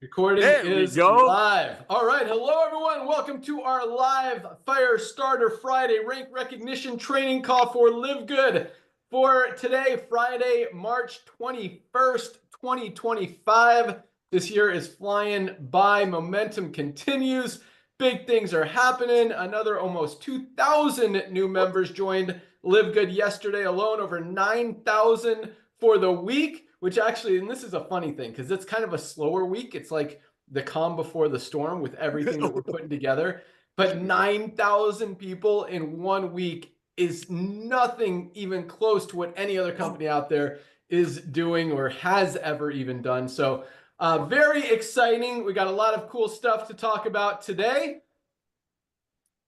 Recording There we is go. live. All right. Hello, everyone. Welcome to our live Firestarter Friday rank recognition training call for LiveGood for today, Friday, March 21st, 2025. This year is flying by. Momentum continues. Big things are happening. Another almost 2,000 new members joined LiveGood yesterday alone, over 9,000 for the week, which actually, and this is a funny thing because it's kind of a slower week. It's like the calm before the storm with everything that we're putting together. But 9,000 people in 1 week is nothing even close to what any other company out there is doing or has ever even done. So very exciting. We got a lot of cool stuff to talk about today.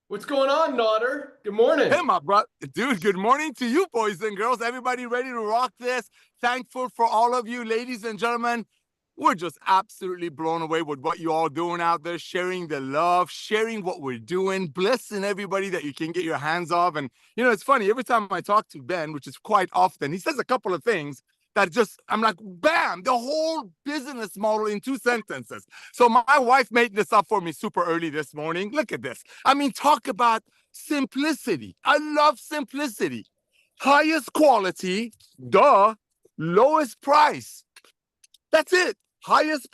What's going on, Nodder? Good morning. Hey, my brother. Dude, good morning to you, boys and girls. Everybody ready to rock this? Thankful for all of you, ladies and gentlemen. We're just absolutely blown away with what you all doing out there, sharing the love, sharing what we're doing, blessing everybody that you can get your hands off. And, you know, it's funny, every time I talk to Ben, which is quite often, he says a couple of things that just, I'm like, bam, the whole business model in 2 sentences. So my wife made this up for me super early this morning. Look at this. I mean, talk about simplicity. I love simplicity. Highest quality, duh, lowest price. That's it. Highest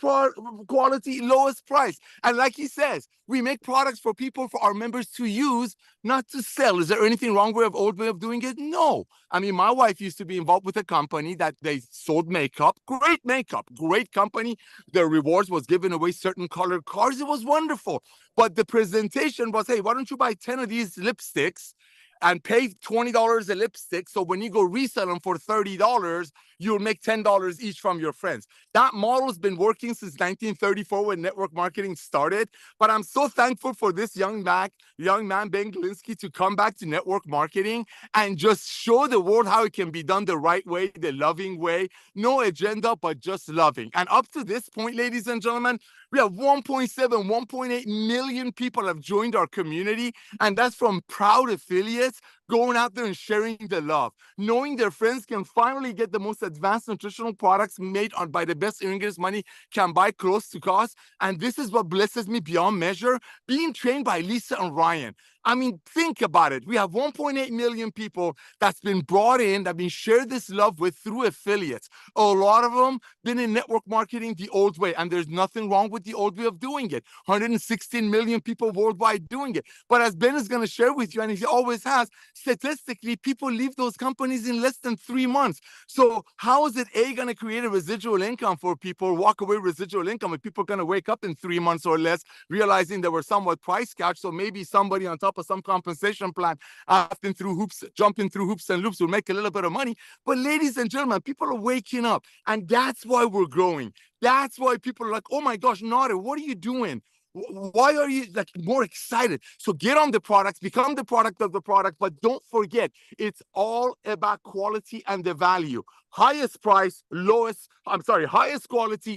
quality, lowest price. And like he says, we make products for people, for our members to use, not to sell. Is there anything wrong with the old way of doing it? No. I mean, my wife used to be involved with a company that they sold makeup, great company. Their rewards was giving away certain colored cars. It was wonderful. But the presentation was, hey, why don't you buy 10 of these lipsticks and pay $20 a lipstick, so when you go resell them for $30, you'll make $10 each from your friends. That model's been working since 1934 when network marketing started. But I'm so thankful for this young man, Ben Glinsky, to come back to network marketing and just show the world how it can be done the right way, the loving way. No agenda, but just loving. And up to this point, ladies and gentlemen, we have 1.7, 1.8 million people have joined our community, and that's from proud affiliates going out there and sharing the love, knowing their friends can finally get the most advanced nutritional products made by the best ingredients money can buy close to cost. And this is what blesses me beyond measure, being trained by Lisa and Ryan. I mean, think about it. We have 1.8 million people that's been brought in, that been shared this love with through affiliates. A lot of them been in network marketing the old way, and there's nothing wrong with the old way of doing it. 116 million people worldwide doing it. But as Ben is going to share with you, and he always has, statistically, people leave those companies in less than 3 months. So how is it, A, going to create a residual income for people, walk away residual income, if people are going to wake up in 3 months or less, realizing they were somewhat price gouged? So maybe somebody on top of some compensation plan, jumping through hoops and loops will make a little bit of money. But ladies and gentlemen, people are waking up, and that's why we're growing. That's why people are like, oh my gosh, Nader, what are you doing? Why are you like more excited? So get on the products, become the product of the product, but don't forget, it's all about quality and the value. Highest quality,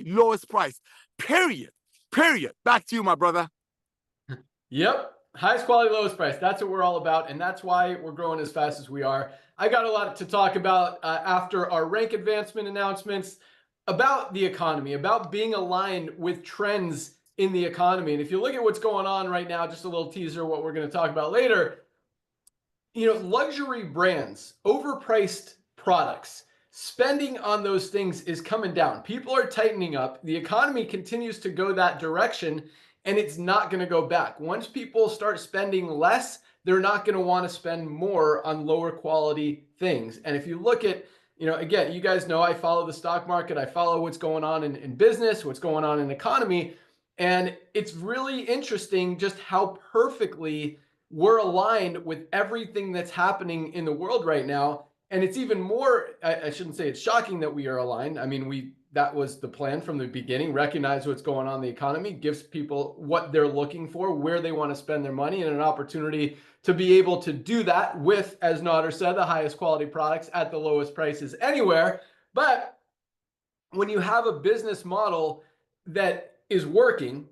lowest price. Period. Back to you, my brother. Yep. Highest quality, lowest price. That's what we're all about. And that's why we're growing as fast as we are. I got a lot to talk about after our rank advancement announcements, about the economy, about being aligned with trends in the economy. And if you look at what's going on right now, just a little teaser, what we're going to talk about later, you know, luxury brands, overpriced products, spending on those things is coming down. People are tightening up. The economy continues to go that direction, and it's not going to go back. Once people start spending less, they're not going to want to spend more on lower quality things. And if you look at, you know, again, you guys know I follow the stock market. I follow what's going on in business, what's going on in the economy. And it's really interesting just how perfectly we're aligned with everything that's happening in the world right now. And it's even more, I shouldn't say it's shocking that we are aligned. I mean, that was the plan from the beginning. Recognize what's going on in the economy, gives people what they're looking for, where they want to spend their money, and an opportunity to be able to do that with, as Nader said, the highest quality products at the lowest prices anywhere. But when you have a business model that is working,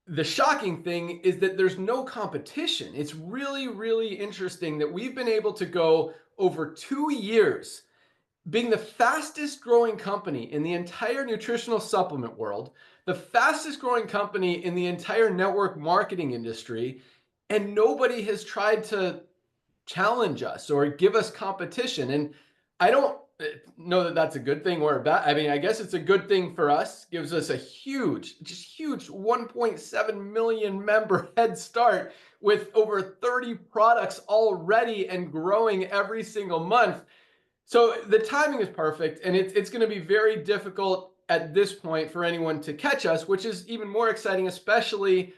the shocking thing is that there's no competition. It's really, really interesting that we've been able to go over 2 years being the fastest growing company in the entire nutritional supplement world, the fastest growing company in the entire network marketing industry, and nobody has tried to challenge us or give us competition. And I don't know that that's a good thing or a bad. I mean, I guess it's a good thing for us. Gives us a huge, just huge 1.7 million member head start with over 30 products already and growing every single month. So the timing is perfect, and it's going to be very difficult at this point for anyone to catch us, which is even more exciting, especially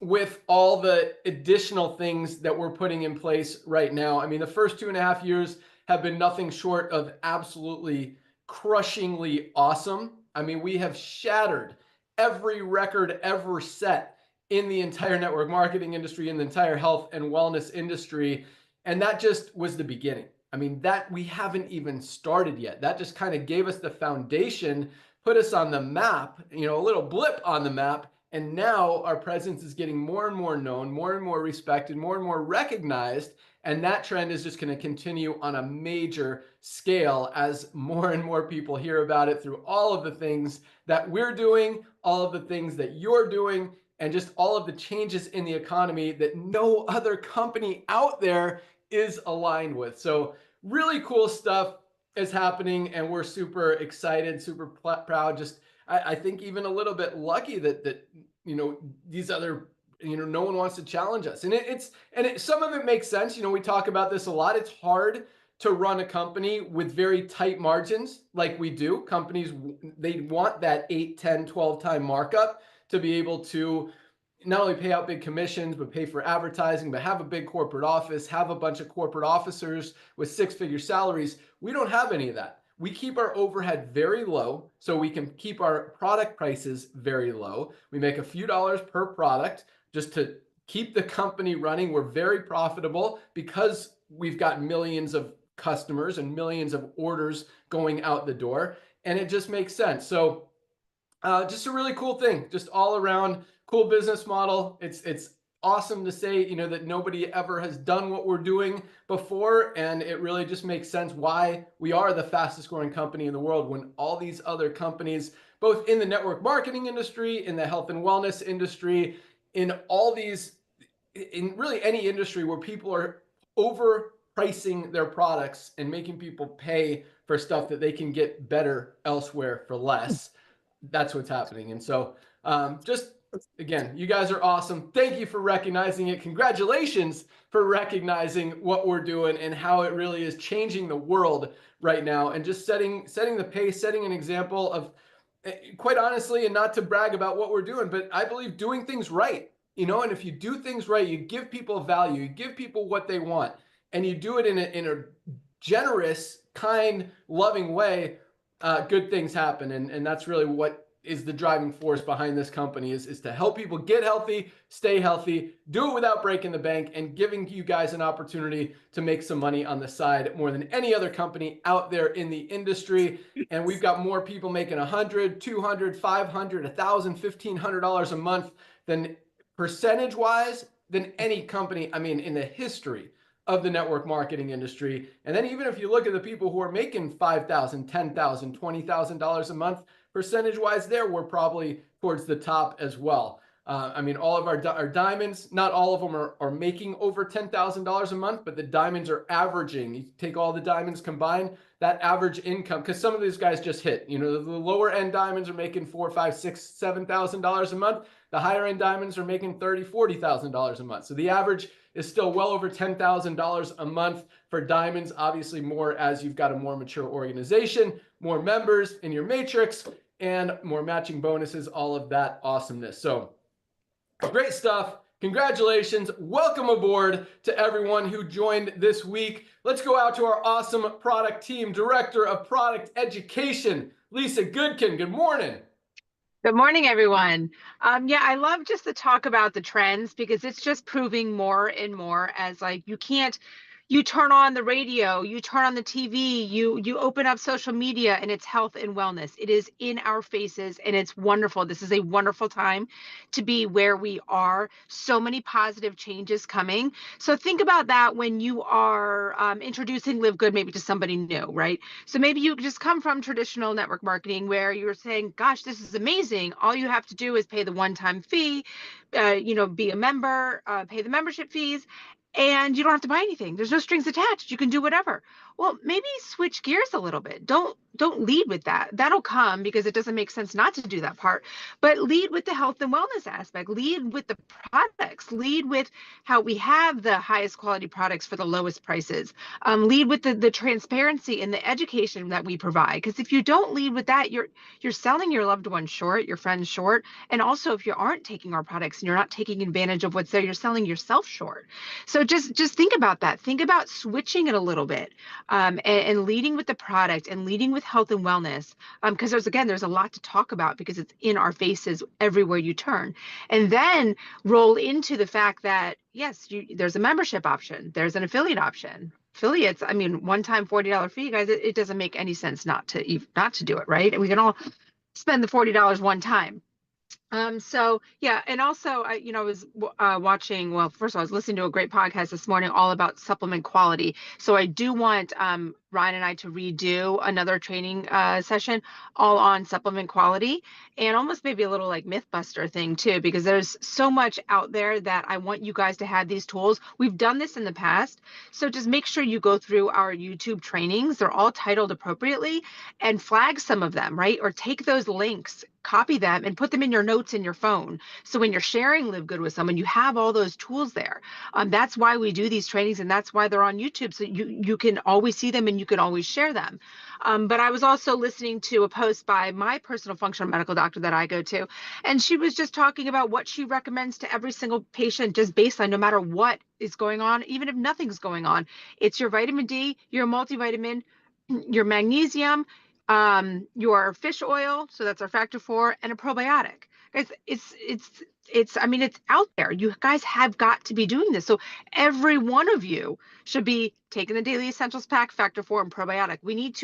with all the additional things that we're putting in place right now. I mean, the first 2.5 years have been nothing short of absolutely crushingly awesome. I mean, we have shattered every record ever set in the entire network marketing industry, in the entire health and wellness industry. And that just was the beginning. I mean, that we haven't even started yet. That just kind of gave us the foundation, put us on the map, a little blip on the map. And now our presence is getting more and more known, more and more respected, more and more recognized. And that trend is just going to continue on a major scale as more and more people hear about it through all of the things that we're doing, all of the things that you're doing, and just all of the changes in the economy that no other company out there is aligned with. So really cool stuff is happening, and we're super excited, super proud. Just I think even a little bit lucky that these other no one wants to challenge us, and some of it makes sense. We talk about this a lot. It's hard to run a company with very tight margins like we do. Companies, they want that 8, 10, 12 time markup to be able to not only pay out big commissions, but pay for advertising, but have a big corporate office, have a bunch of corporate officers with 6-figure salaries. We don't have any of that. We keep our overhead very low so we can keep our product prices very low. We make a few dollars per product just to keep the company running. We're very profitable because we've got millions of customers and millions of orders going out the door, and it just makes sense. So just a really cool thing, just all around cool business model. It's awesome to say, that nobody ever has done what we're doing before. And it really just makes sense why we are the fastest growing company in the world when all these other companies, both in the network marketing industry, in the health and wellness industry, in really any industry where people are overpricing their products and making people pay for stuff that they can get better elsewhere for less. That's what's happening. And so just again, you guys are awesome. Thank you for recognizing it. Congratulations for recognizing what we're doing and how it really is changing the world right now, and just setting the pace, setting an example of, quite honestly, and not to brag about what we're doing, but I believe doing things right, and if you do things right, you give people value, you give people what they want, and you do it in a generous, kind, loving way, good things happen. And that's really what is the driving force behind this company, is to help people get healthy, stay healthy, do it without breaking the bank, and giving you guys an opportunity to make some money on the side more than any other company out there in the industry. And we've got more people making $100, $200, $500, $1,000, $1,500 a month than percentage-wise than any company, I mean, in the history of the network marketing industry. And then even if you look at the people who are making $5,000, $10,000, $20,000 a month, percentage-wise there, we're probably towards the top as well. I mean, all of our diamonds, not all of them are making over $10,000 a month, but the diamonds are averaging. You take all the diamonds combined, that average income, because some of these guys just hit, the lower end diamonds are making $4,000, $5,000, $6,000, $7,000 a month. The higher end diamonds are making $30,000, $40,000 a month. So the average is still well over $10,000 a month for diamonds. Obviously more as you've got a more mature organization, more members in your matrix, and more matching bonuses, all of that awesomeness. So great stuff. Congratulations. Welcome aboard to everyone who joined this week. Let's go out to our awesome product team, Director of Product Education, Lisa Goodkin. Good morning. Good morning, everyone. Yeah, I love just to talk about the trends, because it's just proving more and more as like you can't you turn on the radio, you turn on the TV, you open up social media, and it's health and wellness. It is in our faces, and it's wonderful. This is a wonderful time to be where we are. So many positive changes coming. So think about that when you are introducing Live Good maybe to somebody new, right? So maybe you just come from traditional network marketing where you're saying, gosh, this is amazing. All you have to do is pay the one-time fee, be a member, pay the membership fees, and you don't have to buy anything. There's no strings attached. You can do whatever. Well, maybe switch gears a little bit. Don't lead with that. That'll come because it doesn't make sense not to do that part. But lead with the health and wellness aspect. Lead with the products. Lead with how we have the highest quality products for the lowest prices. Lead with the transparency and the education that we provide. Because if you don't lead with that, you're selling your loved ones short, your friends short. And also, if you aren't taking our products and you're not taking advantage of what's there, you're selling yourself short. So just think about that. Think about switching it a little bit, and leading with the product and leading with health and wellness. Because there's a lot to talk about because it's in our faces everywhere you turn. And then roll into the fact that, yes, there's a membership option. There's an affiliate option. Affiliates, I mean, one-time $40 fee, guys, it doesn't make any sense not to do it, right? And we can all spend the $40 one time. So yeah, and also I was watching. Well, first of all, I was listening to a great podcast this morning all about supplement quality. So I do want Ryan and I to redo another training session all on supplement quality, and almost maybe a little like Mythbuster thing too, because there's so much out there that I want you guys to have these tools. We've done this in the past, so just make sure you go through our YouTube trainings. They're all titled appropriately, and flag some of them, right? Or take those links, copy them, and put them in your notes in your phone. So when you're sharing Live Good with someone, you have all those tools there. That's why we do these trainings, and that's why they're on YouTube. So you can always see them and you can always share them. But I was also listening to a post by my personal functional medical doctor that I go to, and she was just talking about what she recommends to every single patient, just baseline, no matter what is going on, even if nothing's going on. It's your vitamin D, your multivitamin, your magnesium, your fish oil, so that's our factor 4, and a probiotic. Guys, I mean, it's out there. You guys have got to be doing this. So every one of you should be taking the daily essentials pack, factor 4, and probiotic. We need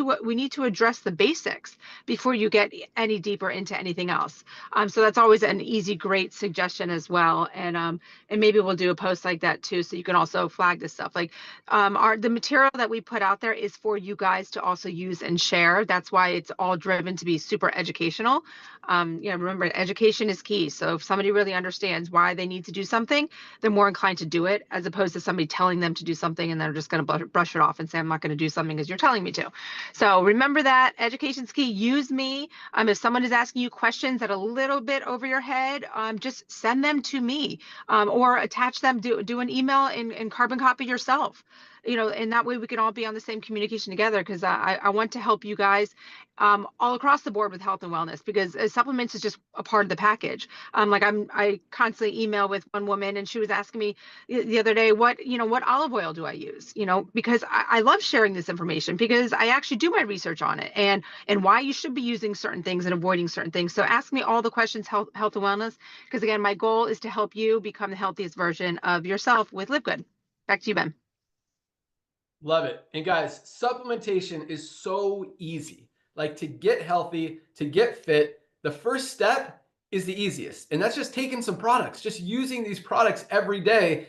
to address the basics before you get any deeper into anything else. So that's always an easy, great suggestion as well. And maybe we'll do a post like that too, so you can also flag this stuff. Like the material that we put out there is for you guys to also use and share. That's why it's all driven to be super educational. Remember, education is key. So if somebody really understands why they need to do something, they're more inclined to do it, as opposed to somebody telling them to do something and they're just going to brush it off and say, I'm not going to do something because you're telling me to. So remember that education's key. Use me. If someone is asking you questions that are a little bit over your head, just send them to me, or attach them, do an email and carbon copy yourself. And that way we can all be on the same communication together, because I want to help you guys all across the board with health and wellness, because supplements is just a part of the package. I constantly email with one woman, and she was asking me the other day, what olive oil do I use? Because I love sharing this information, because I actually do my research on it, and why you should be using certain things and avoiding certain things. So ask me all the questions, health and wellness, because again, my goal is to help you become the healthiest version of yourself with Live Good. Back to you, Ben. Love it. And guys, supplementation is so easy. Like, to get healthy, to get fit, the first step is the easiest. And that's just taking some products, just using these products every day.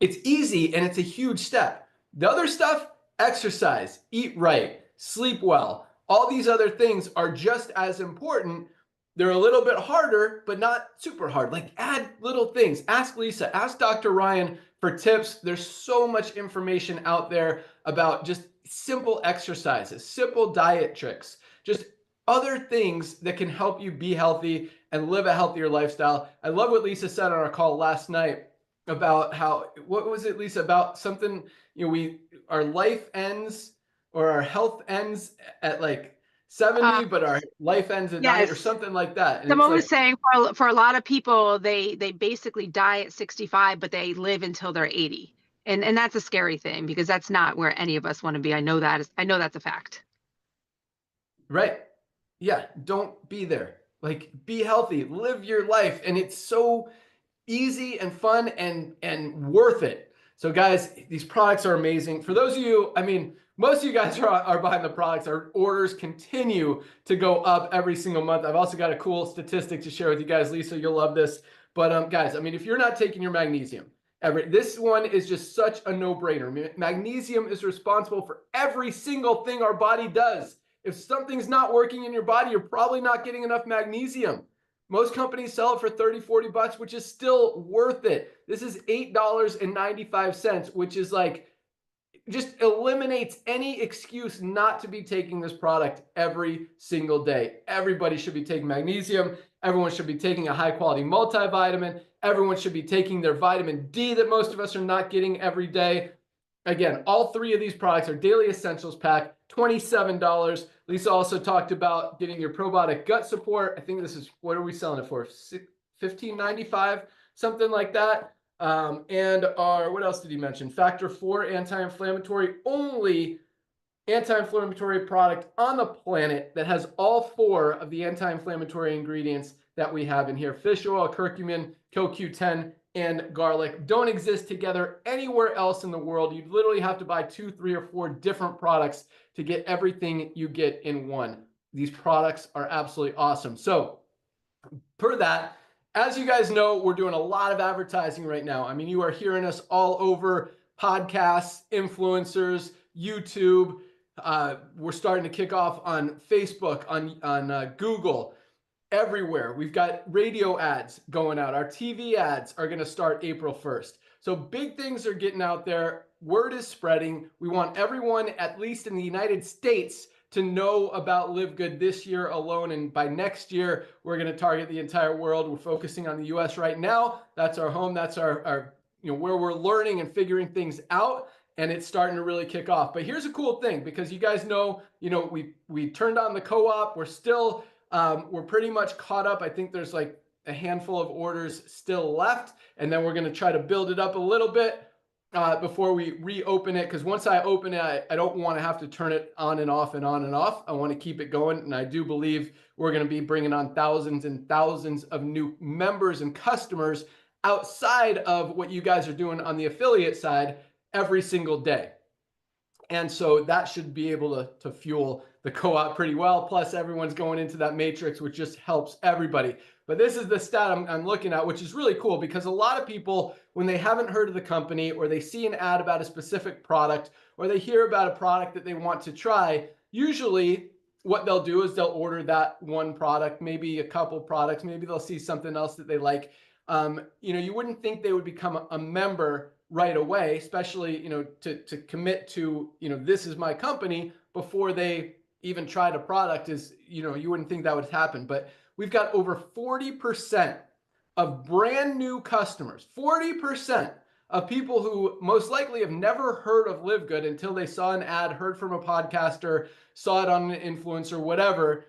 It's easy and it's a huge step. The other stuff, exercise, eat right, sleep well, all these other things are just as important. They're a little bit harder, but not super hard. Like, add little things. Ask Lisa, ask Dr. Ryan for tips. There's so much information out there about just simple exercises, simple diet tricks, just other things that can help you be healthy and live a healthier lifestyle. I love what Lisa said on our call last night about how, what was it, Lisa, about something, our life ends, or our health ends at like 70, but our life ends at 90, or something like that. And someone was saying for a lot of people, they basically die at 65, but they live until they're 80. And that's a scary thing, because that's not where any of us want to be. I know that's a fact. Right. Yeah. Don't be there. Like, be healthy, live your life. And it's so easy and fun and worth it. So guys, these products are amazing. For those of you, I mean, most of you guys are buying the products. Our orders continue to go up every single month. I've also got a cool statistic to share with you guys. Lisa, you'll love this. But guys, I mean, if you're not taking your magnesium, this one is just such a no-brainer. Magnesium is responsible for every single thing our body does. If something's not working in your body, you're probably not getting enough magnesium. Most companies sell it for 30, 40 bucks, which is still worth it. This is $8.95, which is like, just eliminates any excuse not to be taking this product every single day. Everybody should be taking magnesium. Everyone should be taking a high quality multivitamin. Everyone should be taking their vitamin D that most of us are not getting every day. Again, all three of these products are daily essentials pack, $27. Lisa also talked about getting your probiotic gut support. I think this is, what are we selling it for? $15.95, something like that. And our, what else did he mention? Factor 4 anti-inflammatory, only anti-inflammatory product on the planet that has all 4 of the anti-inflammatory ingredients that we have in here. Fish oil, curcumin, CoQ10, and garlic don't exist together anywhere else in the world. You'd literally have to buy 2, 3, or 4 different products to get everything you get in one. These products are absolutely awesome. So per that, as you guys know, we're doing a lot of advertising right now. I mean, you are hearing us all over podcasts, influencers, YouTube. We're starting to kick off on Facebook, on Google, everywhere. We've got radio ads going out. Our TV ads are going to start April 1st. So big things are getting out there. Word is spreading. We want everyone, at least in the United States, to know about LiveGood this year alone. And by next year, we're going to target the entire world. We're focusing on the US right now. That's our home. That's our where we're learning and figuring things out. And it's starting to really kick off. But here's a cool thing, because you guys know, we turned on the co-op. We're still, we're pretty much caught up. I think there's like a handful of orders still left. And then we're going to try to build it up a little bit before we reopen it, because once I open it, I don't want to have to turn it on and off and on and off. I want to keep it going, and I do believe we're going to be bringing on thousands and thousands of new members and customers outside of what you guys are doing on the affiliate side every single day. And so that should be able to fuel the co-op pretty well. Plus, everyone's going into that matrix, which just helps everybody. But this is the stat I'm looking at, which is really cool, because a lot of people, when they haven't heard of the company, or they see an ad about a specific product, or they hear about a product that they want to try, usually what they'll do is they'll order that one product, maybe a couple products, maybe they'll see something else that they like. You wouldn't think they would become a member right away, especially, to commit to, this is my company before they even tried a product is, you wouldn't think that would happen. But we've got over 40% of brand new customers, 40% of people who most likely have never heard of LiveGood until they saw an ad, heard from a podcaster, saw it on an influencer, whatever.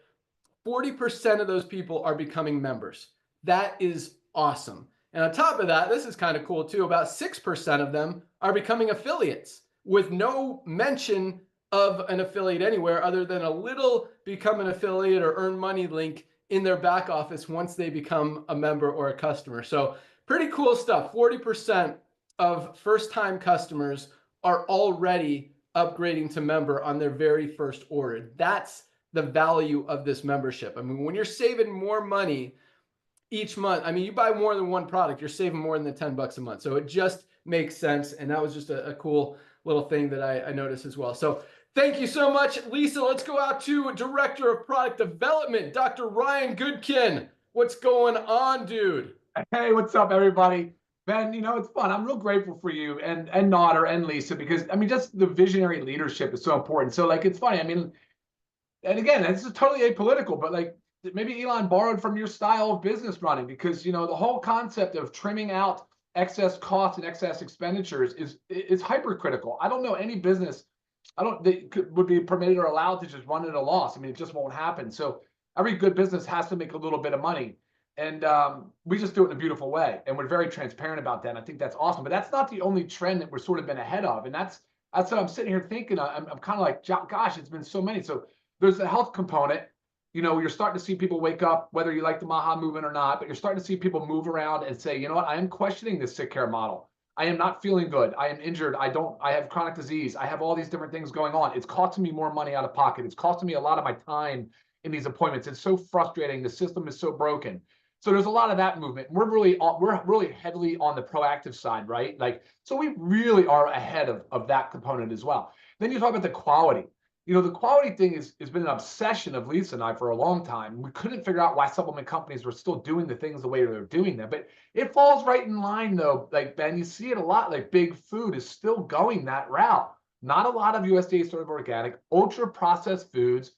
40% of those people are becoming members. That is awesome. And on top of that, this is kind of cool too, about 6% of them are becoming affiliates with no mention of an affiliate anywhere other than a little become an affiliate or earn money link in their back office once they become a member or a customer. So pretty cool stuff. 40% of first-time customers are already upgrading to member on their very first order. That's the value of this membership. I mean, when you're saving more money each month, I mean, you buy more than one product, you're saving more than the $10 a month. So it just makes sense. And that was just a cool little thing that I noticed as well. So thank you so much, Lisa. Let's go out to Director of Product Development, Dr. Ryan Goodkin. What's going on, dude? Hey, what's up, everybody? Ben, it's fun. I'm real grateful for you and Nodder and Lisa, because, I mean, just the visionary leadership is so important. So, like, it's funny. I mean, and again, it's totally apolitical, but like, maybe Elon borrowed from your style of business running, because, the whole concept of trimming out excess costs and excess expenditures is hypercritical. I don't know any business would be permitted or allowed to just run at a loss. I mean, it just won't happen. So every good business has to make a little bit of money. And we just do it in a beautiful way. And we're very transparent about that. And I think that's awesome. But that's not the only trend that we're sort of been ahead of. And that's what I'm sitting here thinking. I'm kind of like, gosh, it's been so many. So there's the health component. You're starting to see people wake up, whether you like the Maha movement or not, but you're starting to see people move around and say, I am questioning this sick care model. I am not feeling good. I am injured. I have chronic disease. I have all these different things going on. It's costing me more money out of pocket. It's costing me a lot of my time in these appointments. It's so frustrating. The system is so broken. So there's a lot of that movement. We're really heavily on the proactive side, right? Like, so we really are ahead of that component as well. Then you talk about the quality. You know, the quality thing has been an obsession of Lisa and I for a long time. We couldn't figure out why supplement companies were still doing the things the way they're doing them. But it falls right in line, though. Like, Ben, you see it a lot. Like, Big Food is still going that route. Not a lot of USDA sort of organic, ultra processed foods.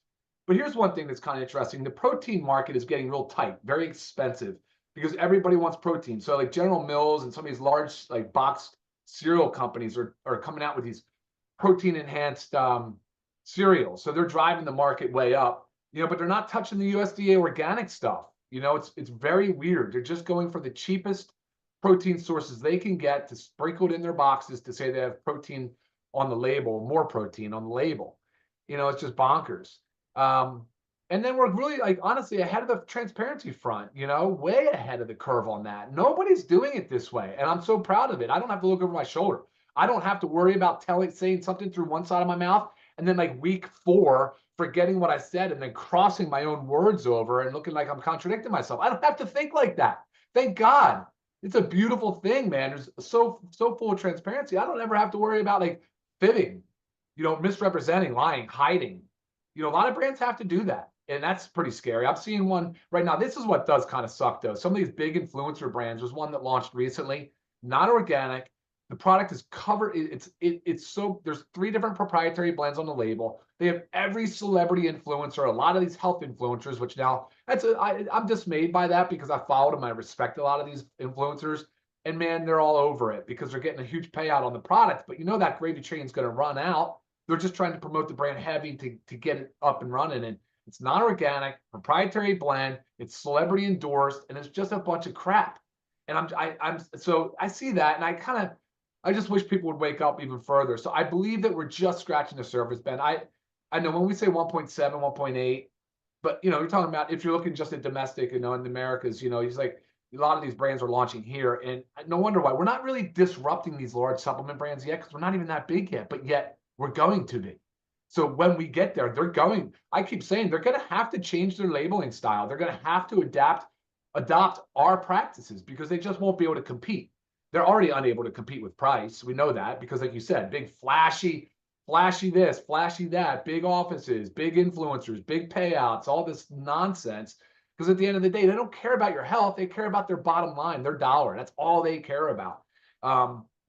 But here's one thing that's kind of interesting. The protein market is getting real tight, very expensive, because everybody wants protein. So like General Mills and some of these large like boxed cereal companies are coming out with these protein enhanced cereals. So they're driving the market way up, you know, but they're not touching the USDA organic stuff. You know, it's very weird. They're just going for the cheapest protein sources they can get to sprinkle it in their boxes to say they have protein on the label, more protein on the label. You know, it's just bonkers. And then we're really, like, honestly ahead of the transparency front, you know, way ahead of the curve on that. Nobody's doing it this way. And I'm so proud of it. I don't have to look over my shoulder. I don't have to worry about saying something through one side of my mouth and then like week 4 forgetting what I said and then crossing my own words over and looking like I'm contradicting myself. I don't have to think like that. Thank God. It's a beautiful thing, man. There's so full of transparency. I don't ever have to worry about like fibbing, you know, misrepresenting, lying, hiding. You know, a lot of brands have to do that. And that's pretty scary. I'm seeing one right now. This is what does kind of suck, though. Some of these big influencer brands, there's one that launched recently, not organic. The product is covered. It's so, there's 3 different proprietary blends on the label. They have every celebrity influencer, a lot of these health influencers, which now I'm dismayed by that because I followed them. I respect a lot of these influencers. And man, they're all over it because they're getting a huge payout on the product. But you know that gravy train is going to run out. They're just trying to promote the brand heavy to get it up and running. And it's not organic, proprietary blend. It's celebrity endorsed, and it's just a bunch of crap. And so I see that, and I just wish people would wake up even further. So I believe that we're just scratching the surface, Ben. I know when we say 1.7, 1.8, but you know, you're talking about if you're looking just at domestic, you know, in the Americas, you know, he's like a lot of these brands are launching here, and no wonder why. We're not really disrupting these large supplement brands yet because we're not even that big yet, but yet we're going to be. So when we get there, I keep saying they're going to have to change their labeling style. They're going to have to adopt our practices because they just won't be able to compete. They're already unable to compete with price. We know that because, like you said, big flashy this, flashy that, big offices, big influencers, big payouts, all this nonsense. Because at the end of the day, they don't care about your health. They care about their bottom line, their dollar. That's all they care about.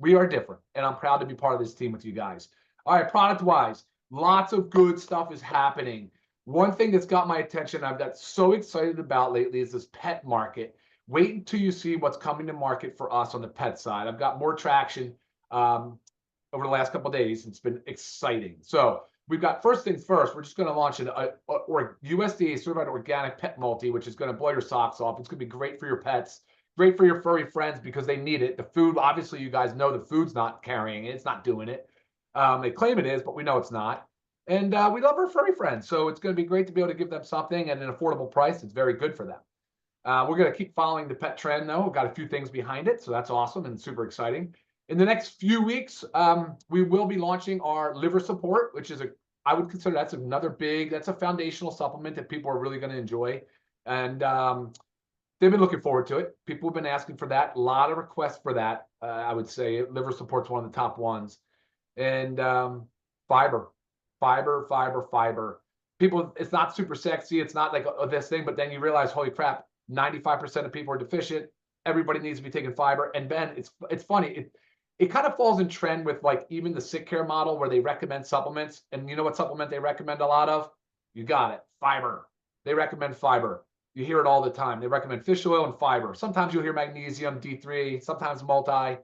We are different, and I'm proud to be part of this team with you guys. All right, product-wise, lots of good stuff is happening. One thing that's got my attention, I've got so excited about lately is this pet market. Wait until you see what's coming to market for us on the pet side. I've got more traction over the last couple of days. It's been exciting. So we've got, first things first, we're just going to launch an USDA certified organic pet multi, which is going to blow your socks off. It's going to be great for your pets, great for your furry friends because they need it. The food, obviously, you guys know the food's not carrying it. It's not doing it. They claim it is, but we know it's not. And we love our furry friends. So it's going to be great to be able to give them something at an affordable price. It's very good for them. We're going to keep following the pet trend, though. We've got a few things behind it. So that's awesome and super exciting. In the next few weeks, we will be launching our liver support, which is I would consider that's a foundational supplement that people are really going to enjoy. And they've been looking forward to it. People have been asking for that. A lot of requests for that. I would say liver support's one of the top ones. And fiber. People, it's not super sexy. It's not like this thing, but then you realize, holy crap, 95% of people are deficient. Everybody needs to be taking fiber. And Ben, it's funny. It kind of falls in trend with like even the sick care model where they recommend supplements. And you know what supplement they recommend a lot of? You got it, fiber. They recommend fiber. You hear it all the time. They recommend fish oil and fiber. Sometimes you'll hear magnesium, D3, sometimes multi.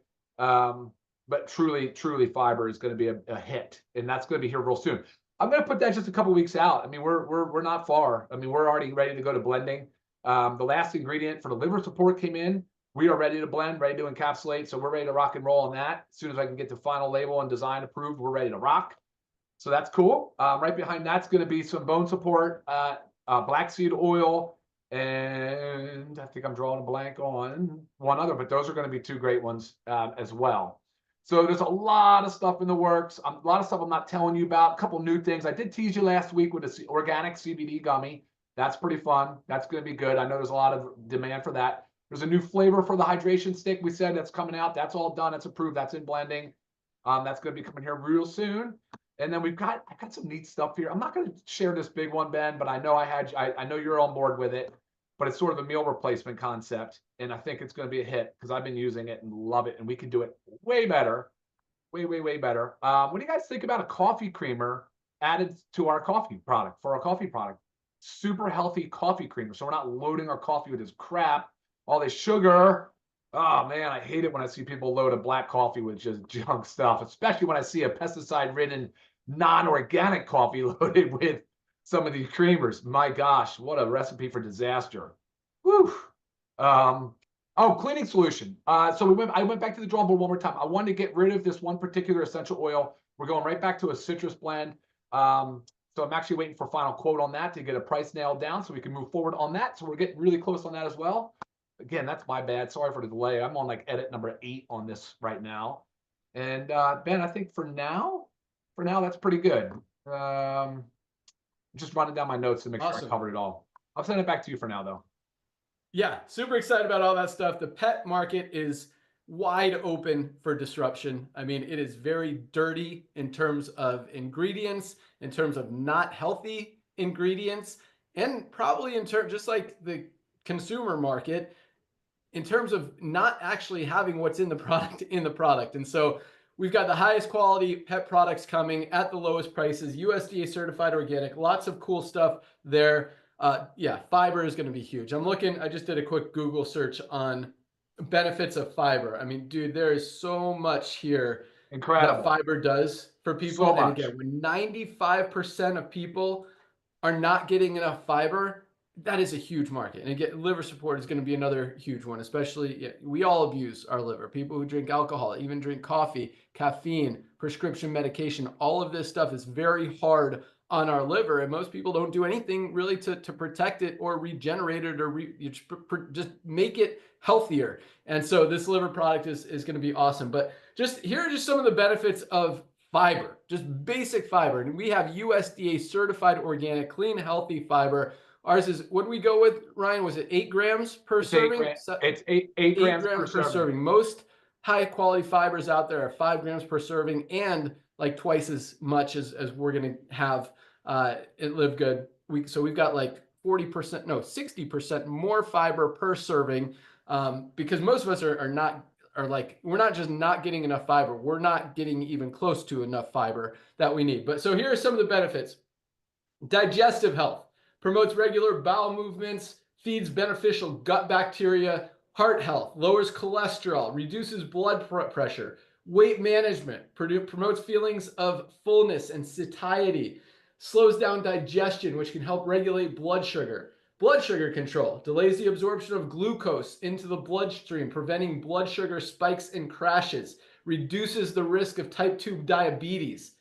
But truly fiber is going to be a hit, and that's going to be here real soon. I'm going to put that just a couple weeks out. I mean, we're not far. I mean, we're already ready to go to blending. The last ingredient for the liver support came in. We are ready to blend, ready to encapsulate. So we're ready to rock and roll on that. As soon as I can get the final label and design approved, we're ready to rock. So that's cool. Right behind that's going to be some bone support, black seed oil, And I think I'm drawing a blank on one other, but those are going to be two great ones as well. So there's a lot of stuff in the works. A lot of stuff I'm not telling you about. A couple new things. I did tease you last week with an organic CBD gummy. That's pretty fun. That's going to be good. I know there's a lot of demand for that. There's a new flavor for the hydration stick we said that's coming out. That's all done. That's approved. That's in blending. That's going to be coming here real soon. And then I got some neat stuff here. I'm not going to share this big one, Ben, but I know I know you're on board with it. But it's sort of a meal replacement concept, and I think it's going to be a hit because I've been using it and love it, and we can do it way better, way better. What do you guys think about a coffee creamer added to our coffee product for our coffee product? Super healthy coffee creamer, so we're not loading our coffee with this crap, all this sugar. Oh man, I hate it when I see people load a black coffee with just junk stuff, especially when I see a pesticide-ridden, non-organic coffee loaded with some of these creamers. My gosh, what a recipe for disaster. Whew. Oh, cleaning solution. So I went back to the drawing board one more time. I wanted to get rid of this one particular essential oil. We're going right back to a citrus blend. So I'm actually waiting for final quote on that to get a price nailed down so we can move forward on that. So we're getting really close on that as well. Again, that's my bad. Sorry for the delay. I'm on like edit number 8 on this right now. And Ben, I think for now, that's pretty good. Just running down my notes to make sure I covered it all. I'll send it back to you for now, though. Yeah, super excited about all that stuff. The pet market is wide open for disruption. I mean, it is very dirty in terms of ingredients, in terms of not healthy ingredients, and probably in terms, just like the consumer market, in terms of not actually having what's in the product. And so we've got the highest quality pet products coming at the lowest prices, USDA certified organic, lots of cool stuff there. Yeah, fiber is going to be huge. I just did a quick Google search on benefits of fiber. I mean, dude, there is so much here that fiber does for people. So and again, when 95% of people are not getting enough fiber, that is a huge market. And again, liver support is going to be another huge one, especially we all abuse our liver. People who drink alcohol, even drink coffee, caffeine, prescription medication, all of this stuff is very hard on our liver. And most people don't do anything really to protect it or regenerate it or just make it healthier. And so this liver product is going to be awesome. But here are just some of the benefits of fiber, just basic fiber. And we have USDA certified organic, clean, healthy fiber. Ours is, what do we go with, Ryan? Was it 8 grams per serving? It's 8 grams per serving. Most high quality fibers out there are 5 grams per serving and like twice as much as we're going to have at LiveGood. So we've got like 60% more fiber per serving because most of us we're not just not getting enough fiber. We're not getting even close to enough fiber that we need. But so here are some of the benefits. Digestive health. Promotes regular bowel movements, feeds beneficial gut bacteria, heart health, lowers cholesterol, reduces blood pressure, weight management, promotes feelings of fullness and satiety, slows down digestion, which can help regulate blood sugar control, delays the absorption of glucose into the bloodstream, preventing blood sugar spikes and crashes, reduces the risk of type 2 diabetes,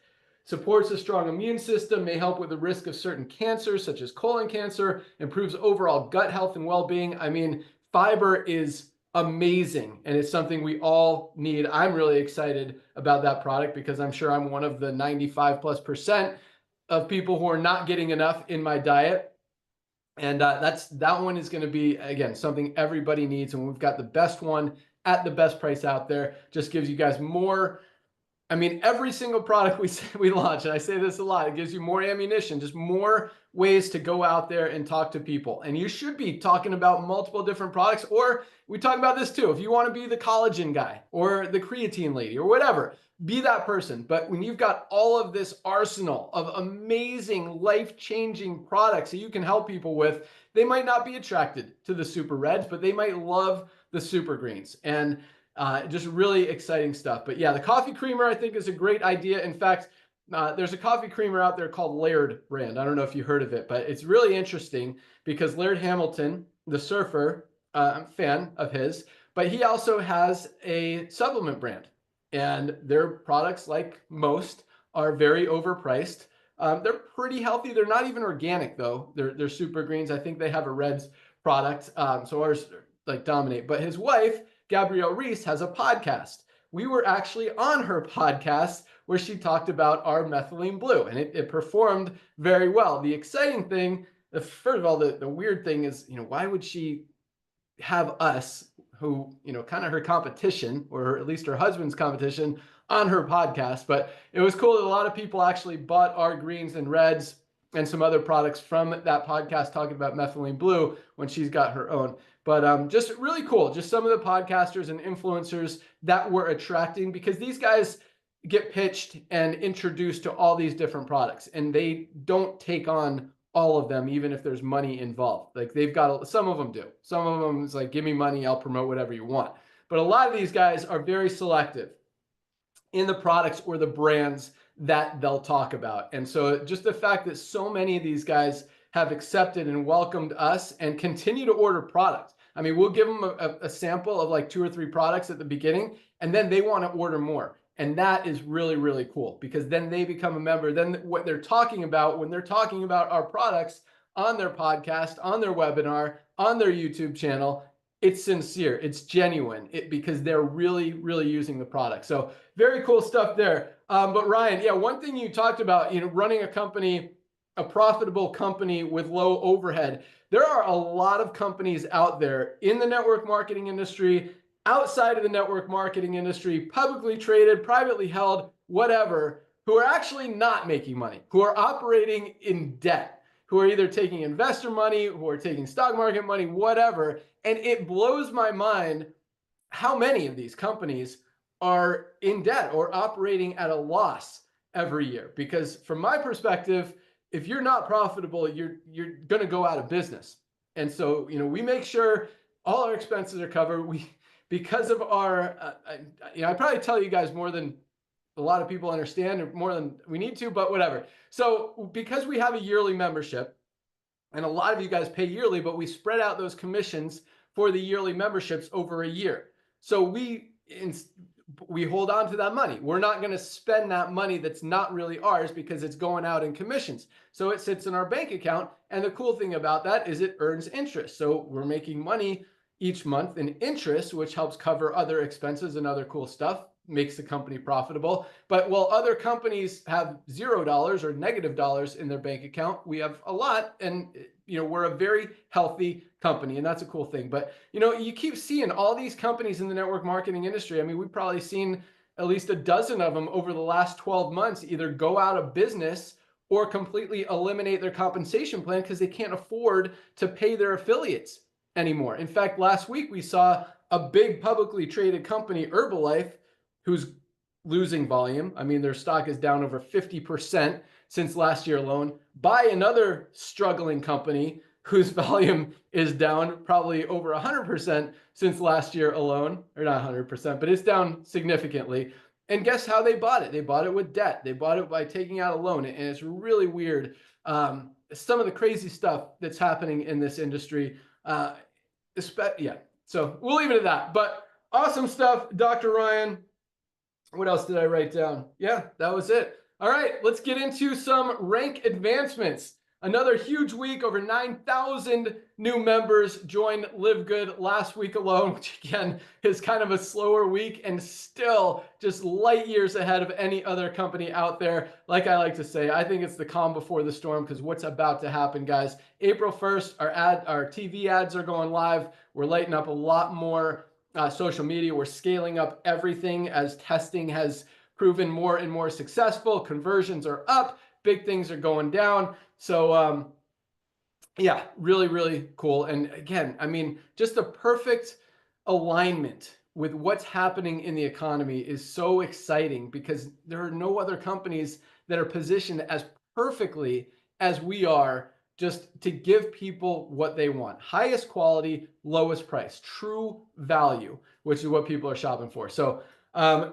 supports a strong immune system, may help with the risk of certain cancers such as colon cancer, improves overall gut health and well-being. I mean, fiber is amazing and it's something we all need. I'm really excited about that product because I'm sure I'm one of the 95+% of people who are not getting enough in my diet. And that one is going to be, again, something everybody needs. And we've got the best one at the best price out there. Just gives you guys more. I mean, every single product we launch, and I say this a lot, it gives you more ammunition, just more ways to go out there and talk to people. And you should be talking about multiple different products, or we talk about this too. If you want to be the collagen guy or the creatine lady or whatever, be that person. But when you've got all of this arsenal of amazing, life-changing products that you can help people with, they might not be attracted to the super reds, but they might love the super greens. And just really exciting stuff. But yeah, the coffee creamer I think is a great idea. In fact, there's a coffee creamer out there called Laird brand. I don't know if you heard of it, but it's really interesting because Laird Hamilton, the surfer, I'm a fan of his, but he also has a supplement brand. And their products, like most, are very overpriced. They're pretty healthy. They're not even organic though. They're super greens. I think they have a reds product. So ours like dominate. But his wife, Gabrielle Reese, has a podcast. We were actually on her podcast where she talked about our methylene blue, and it performed very well. The exciting thing, first of all, the weird thing is, why would she have us, who, kind of her competition, or at least her husband's competition, on her podcast? But it was cool that a lot of people actually bought our greens and reds and some other products from that podcast talking about methylene blue when she's got her own. But just really cool, just some of the podcasters and influencers that we're attracting, because these guys get pitched and introduced to all these different products, and they don't take on all of them, even if there's money involved. Like they've got, some of them do. Some of them is like, give me money, I'll promote whatever you want. But a lot of these guys are very selective in the products or the brands that they'll talk about. And so just the fact that so many of these guys have accepted and welcomed us and continue to order products. I mean, we'll give them a sample of like 2 or 3 products at the beginning, and then they want to order more. And that is really, really cool, because then they become a member. Then what they're talking about when they're talking about our products on their podcast, on their webinar, on their YouTube channel, it's sincere, it's genuine, because they're really, really using the product. So very cool stuff there. But Ryan, yeah, one thing you talked about, running a company, a profitable company with low overhead. There are a lot of companies out there in the network marketing industry, outside of the network marketing industry, publicly traded, privately held, whatever, who are actually not making money, who are operating in debt, who are either taking investor money, who are taking stock market money, whatever. And it blows my mind how many of these companies are in debt or operating at a loss every year. Because from my perspective, if you're not profitable, you're going to go out of business. And so, we make sure all our expenses are covered. Because of our, I probably tell you guys more than a lot of people understand, or more than we need to, but whatever. So because we have a yearly membership, and a lot of you guys pay yearly, but we spread out those commissions for the yearly memberships over a year. So we hold on to that money. We're not going to spend that money that's not really ours, because it's going out in commissions. So it sits in our bank account. And the cool thing about that is it earns interest. So we're making money each month in interest, which helps cover other expenses and other cool stuff, makes the company profitable. But while other companies have $0 or negative dollars in their bank account, we have a lot. And, we're a very healthy company, and that's a cool thing. But, you keep seeing all these companies in the network marketing industry. I mean, we've probably seen at least a dozen of them over the last 12 months either go out of business or completely eliminate their compensation plan because they can't afford to pay their affiliates anymore. In fact, last week we saw a big publicly traded company, Herbalife, who's losing volume. I mean, their stock is down over 50% since last year alone, buy another struggling company whose volume is down probably over 100% since last year alone, or not 100%, but it's down significantly. And guess how they bought it? They bought it with debt. They bought it by taking out a loan. And it's really weird. Some of the crazy stuff that's happening in this industry. Yeah, so we'll leave it at that. But awesome stuff, Dr. Ryan. What else did I write down? Yeah, that was it. All right, let's get into some rank advancements. Another huge week, over 9,000 new members joined LiveGood last week alone, which again is kind of a slower week and still just light years ahead of any other company out there. Like I like to say, I think it's the calm before the storm, because what's about to happen, guys. April 1st, our TV ads are going live. We're lighting up a lot more social media. We're scaling up everything as testing has proven more and more successful. Conversions are up. Big things are going down. So yeah, really, really cool. And again, I mean, just the perfect alignment with what's happening in the economy is so exciting, because there are no other companies that are positioned as perfectly as we are, just to give people what they want. Highest quality, lowest price, true value, which is what people are shopping for. So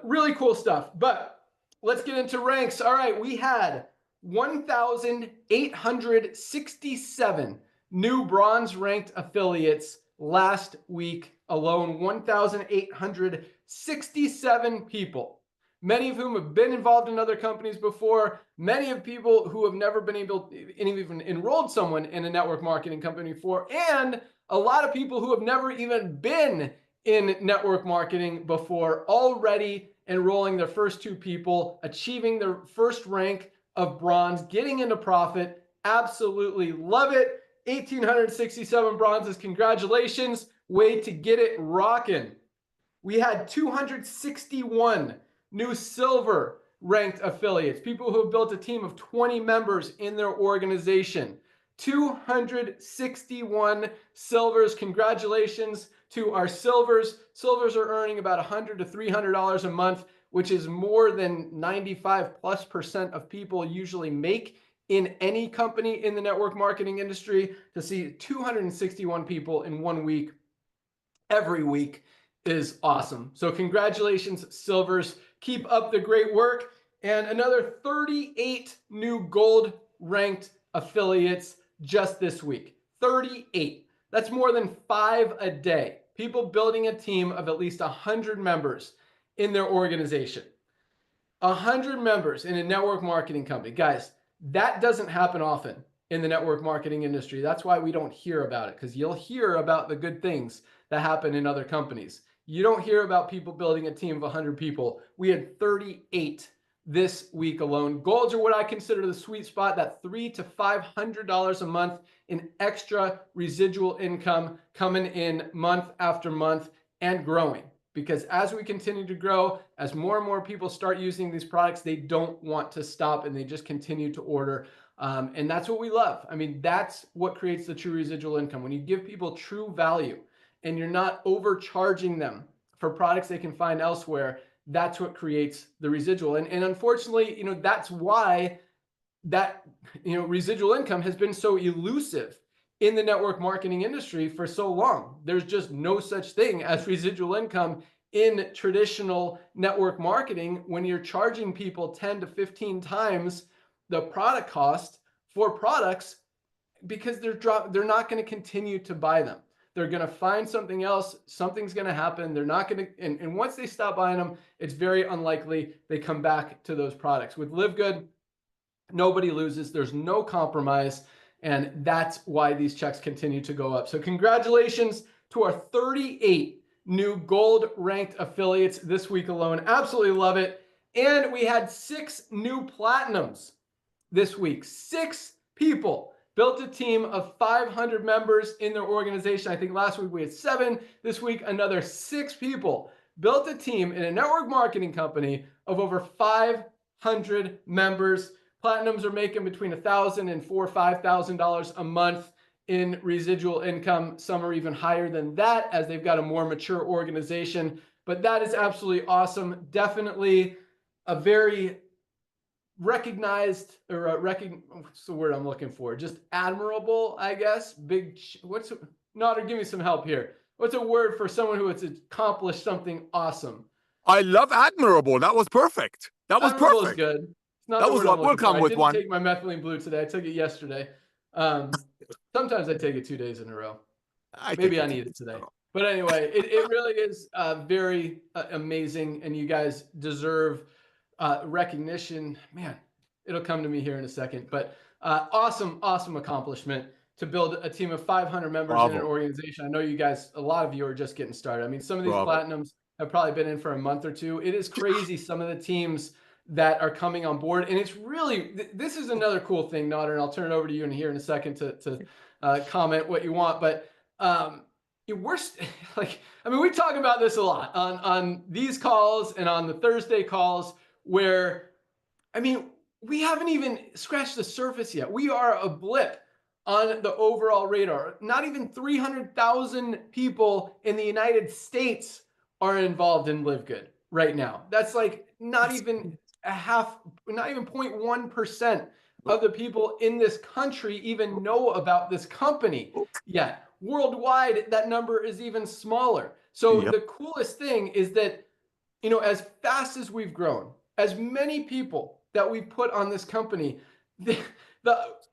really cool stuff. But let's get into ranks. All right, we had 1,867 new bronze ranked affiliates last week alone. 1,867 people, many of whom have been involved in other companies before, many of people who have never been able to even enrolled someone in a network marketing company before, and A lot of people who have never even been in network marketing before already enrolling their first 2 people, achieving their first rank of bronze, getting into profit. Absolutely love it. 1,867 bronzes. Congratulations. Way to get it rocking. We had 261 new silver ranked affiliates, people who have built a team of 20 members in their organization. 261 silvers. Congratulations to our silvers. Silvers are earning about $100 to $300 a month, which is more than 95+% of people usually make in any company in the network marketing industry. To see 261 people in 1 week, every week, is awesome. So congratulations, silvers. Keep up the great work. And another 38 new gold ranked affiliates just this week. 38. That's more than 5 a day. People building a team of at least 100 members in their organization. 100 members in a network marketing company. Guys, that doesn't happen often in the network marketing industry. That's why we don't hear about it, because you'll hear about the good things that happen in other companies. You don't hear about people building a team of 100 people. We had 38 this week alone. Golds are what I consider the sweet spot, that $300 to $500 a month in extra residual income coming in month after month and growing. Because as we continue to grow, as more and more people start using these products, they don't want to stop and they just continue to order. And that's what we love. I mean, that's what creates the true residual income. When you give people true value and you're not overcharging them for products they can find elsewhere, that's what creates the residual. And unfortunately, that's why that, residual income has been so elusive in the network marketing industry for so long. There's just no such thing as residual income in traditional network marketing when you're charging people 10 to 15 times the product cost for products, because they're not going to continue to buy them. They're going to find something else. Something's going to happen. They're not going to, and once they stop buying them, it's very unlikely they come back to those products. With LiveGood, nobody loses. There's no compromise. And that's why these checks continue to go up. So congratulations to our 38 new gold ranked affiliates this week alone. Absolutely love it. And we had 6 new platinums this week. 6 people built a team of 500 members in their organization. I think last week we had 7. This week, another 6 people built a team in a network marketing company of over 500 members. Platinums are making between $1,000 and $4,000 or $5,000 a month in residual income. Some are even higher than that as they've got a more mature organization. But that is absolutely awesome. Definitely a very recognized, or what's the word I'm looking for? Just admirable, I guess. Nodder, give me some help here. What's a word for someone who has accomplished something awesome? I love admirable. That was perfect. That was Admirable perfect. Is good. It's not that the was word what I'm we'll looking come for. with I didn't one. take my methylene blue today. I took it yesterday. Sometimes I take it 2 days in a row. Maybe I need it today. But anyway, it really is very amazing, and you guys deserve recognition. Man, it'll come to me here in a second. But awesome accomplishment to build a team of 500 members Bravo. in an organization. I know you guys, a lot of you are just getting started. I mean, some of these Bravo. platinums have probably been in for a month or 2. It is crazy, some of the teams that are coming on board. And it's really, this is another cool thing, Nodder, and I'll turn it over to you in here in a second to comment what you want. But we're like, I mean, we talk about this a lot on these calls and on the Thursday calls where, I mean, we haven't even scratched the surface yet. We are a blip on the overall radar. Not even 300,000 people in the United States are involved in LiveGood right now. That's like not even 0.1% of the people in this country even know about this company yet. Worldwide, that number is even smaller. So the coolest thing is that, as fast as we've grown, as many people that we've put on this company, the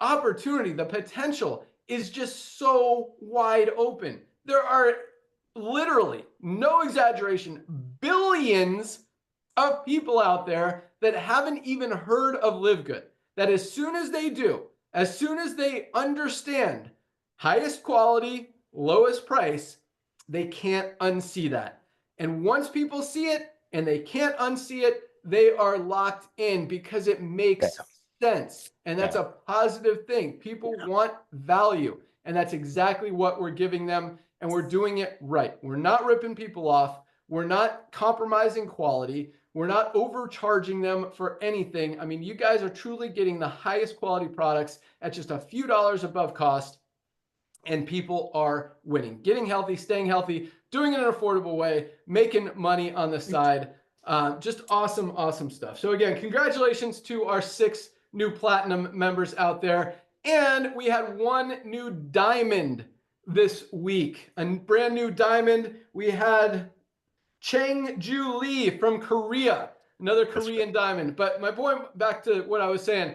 opportunity, the potential is just so wide open. There are literally, no exaggeration, billions of people out there that haven't even heard of LiveGood. That as soon as they do, as soon as they understand highest quality, lowest price, they can't unsee that. And once people see it and they can't unsee it, they are locked in because it makes sense. And that's a positive thing. People want value. And that's exactly what we're giving them. And we're doing it right. We're not ripping people off. We're not compromising quality. We're not overcharging them for anything. I mean, you guys are truly getting the highest quality products at just a few dollars above cost. And people are winning, getting healthy, staying healthy, doing it in an affordable way, making money on the side. Just awesome, awesome stuff. So again, congratulations to our 6 new platinum members out there. And we had 1 new diamond this week, a brand new diamond. We had Cheng Ju Lee from Korea, another Korean diamond. But my point, back to what I was saying,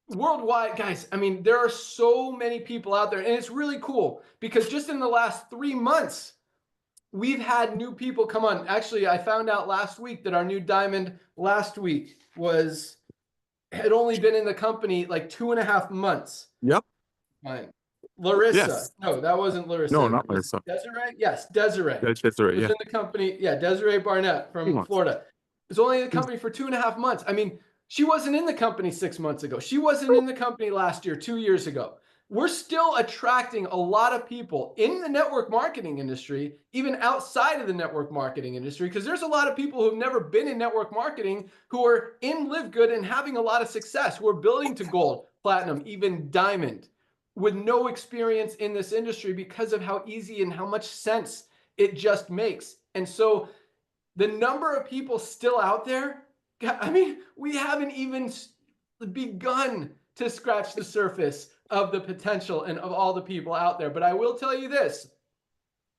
worldwide, guys, I mean, there are so many people out there, and it's really cool because just in the last 3 months, we've had new people come on. Actually, I found out last week that our new diamond last week had only been in the company like 2.5 months. Yep. Right. Larissa. Yes. No, that wasn't Larissa. No, not Larissa. Desiree? Yes, Desiree. Desiree, was in the company. Yeah, Desiree Barnett from Florida. Was only in the company for 2.5 months. I mean, she wasn't in the company 6 months ago. She wasn't in the company last year, 2 years ago. We're still attracting a lot of people in the network marketing industry, even outside of the network marketing industry, because there's a lot of people who've never been in network marketing who are in LiveGood and having a lot of success, who are building to gold, platinum, even diamond, with no experience in this industry because of how easy and how much sense it just makes. And so the number of people still out there, I mean, we haven't even begun to scratch the surface of the potential and of all the people out there. But I will tell you this,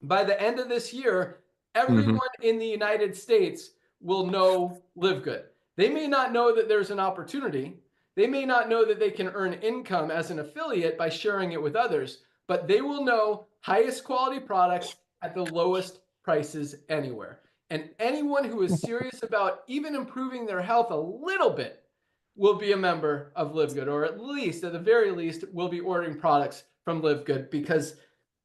by the end of this year, everyone in the United States will know LiveGood. They may not know that there's an opportunity. They may not know that they can earn income as an affiliate by sharing it with others, but they will know highest quality products at the lowest prices anywhere. And anyone who is serious about even improving their health a little bit will be a member of LiveGood, or at least, at the very least, will be ordering products from LiveGood, because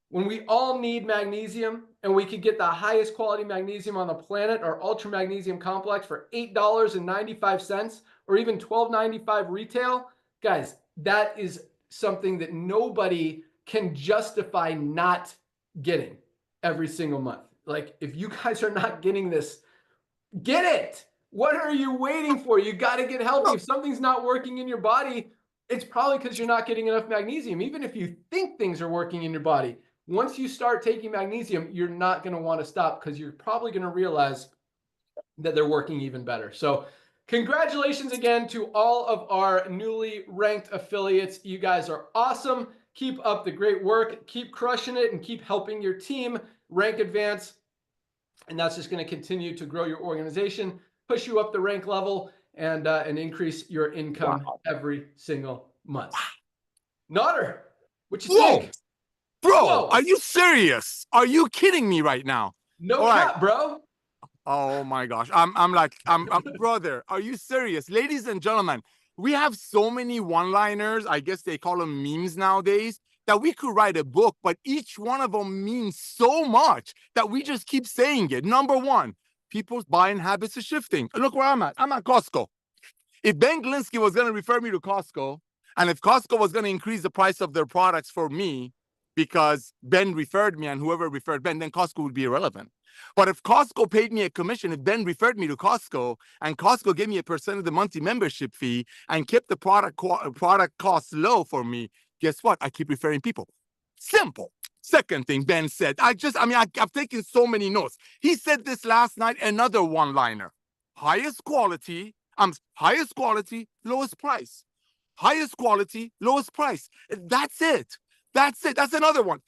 when we all need magnesium and we could get the highest quality magnesium on the planet, our ultra magnesium complex, for $8.95 or even $12.95 retail, guys, that is something that nobody can justify not getting every single month. Like, if you guys are not getting this, get it. What are you waiting for? You got to get healthy. If something's not working in your body, it's probably because you're not getting enough magnesium. Even if you think things are working in your body, once you start taking magnesium, you're not going to want to stop, because you're probably going to realize that they're working even better. So congratulations again to all of our newly ranked affiliates. You guys are awesome. Keep up the great work. Keep crushing it and keep helping your team rank advance. And that's just going to continue to grow your organization, push you up the rank level, and increase your income every single month. Notter, what you think? Bro, are you serious? Are you kidding me right now? No cap, bro. Oh my gosh. I'm brother, are you serious? Ladies and gentlemen, we have so many one-liners, I guess they call them memes nowadays, that we could write a book, but each one of them means so much that we just keep saying it. Number one, people's buying habits are shifting. Look where I'm at. I'm at Costco. If Ben Glinsky was going to refer me to Costco, and if Costco was going to increase the price of their products for me because Ben referred me and whoever referred Ben, then Costco would be irrelevant. But if Costco paid me a commission, if Ben referred me to Costco and Costco gave me a percent of the monthly membership fee and kept the product cost low for me, guess what? I keep referring people. Simple. Second thing Ben said, I've taken so many notes. He said this last night, another one-liner. Highest quality, lowest price. Highest quality, lowest price. That's it. That's it. That's another one.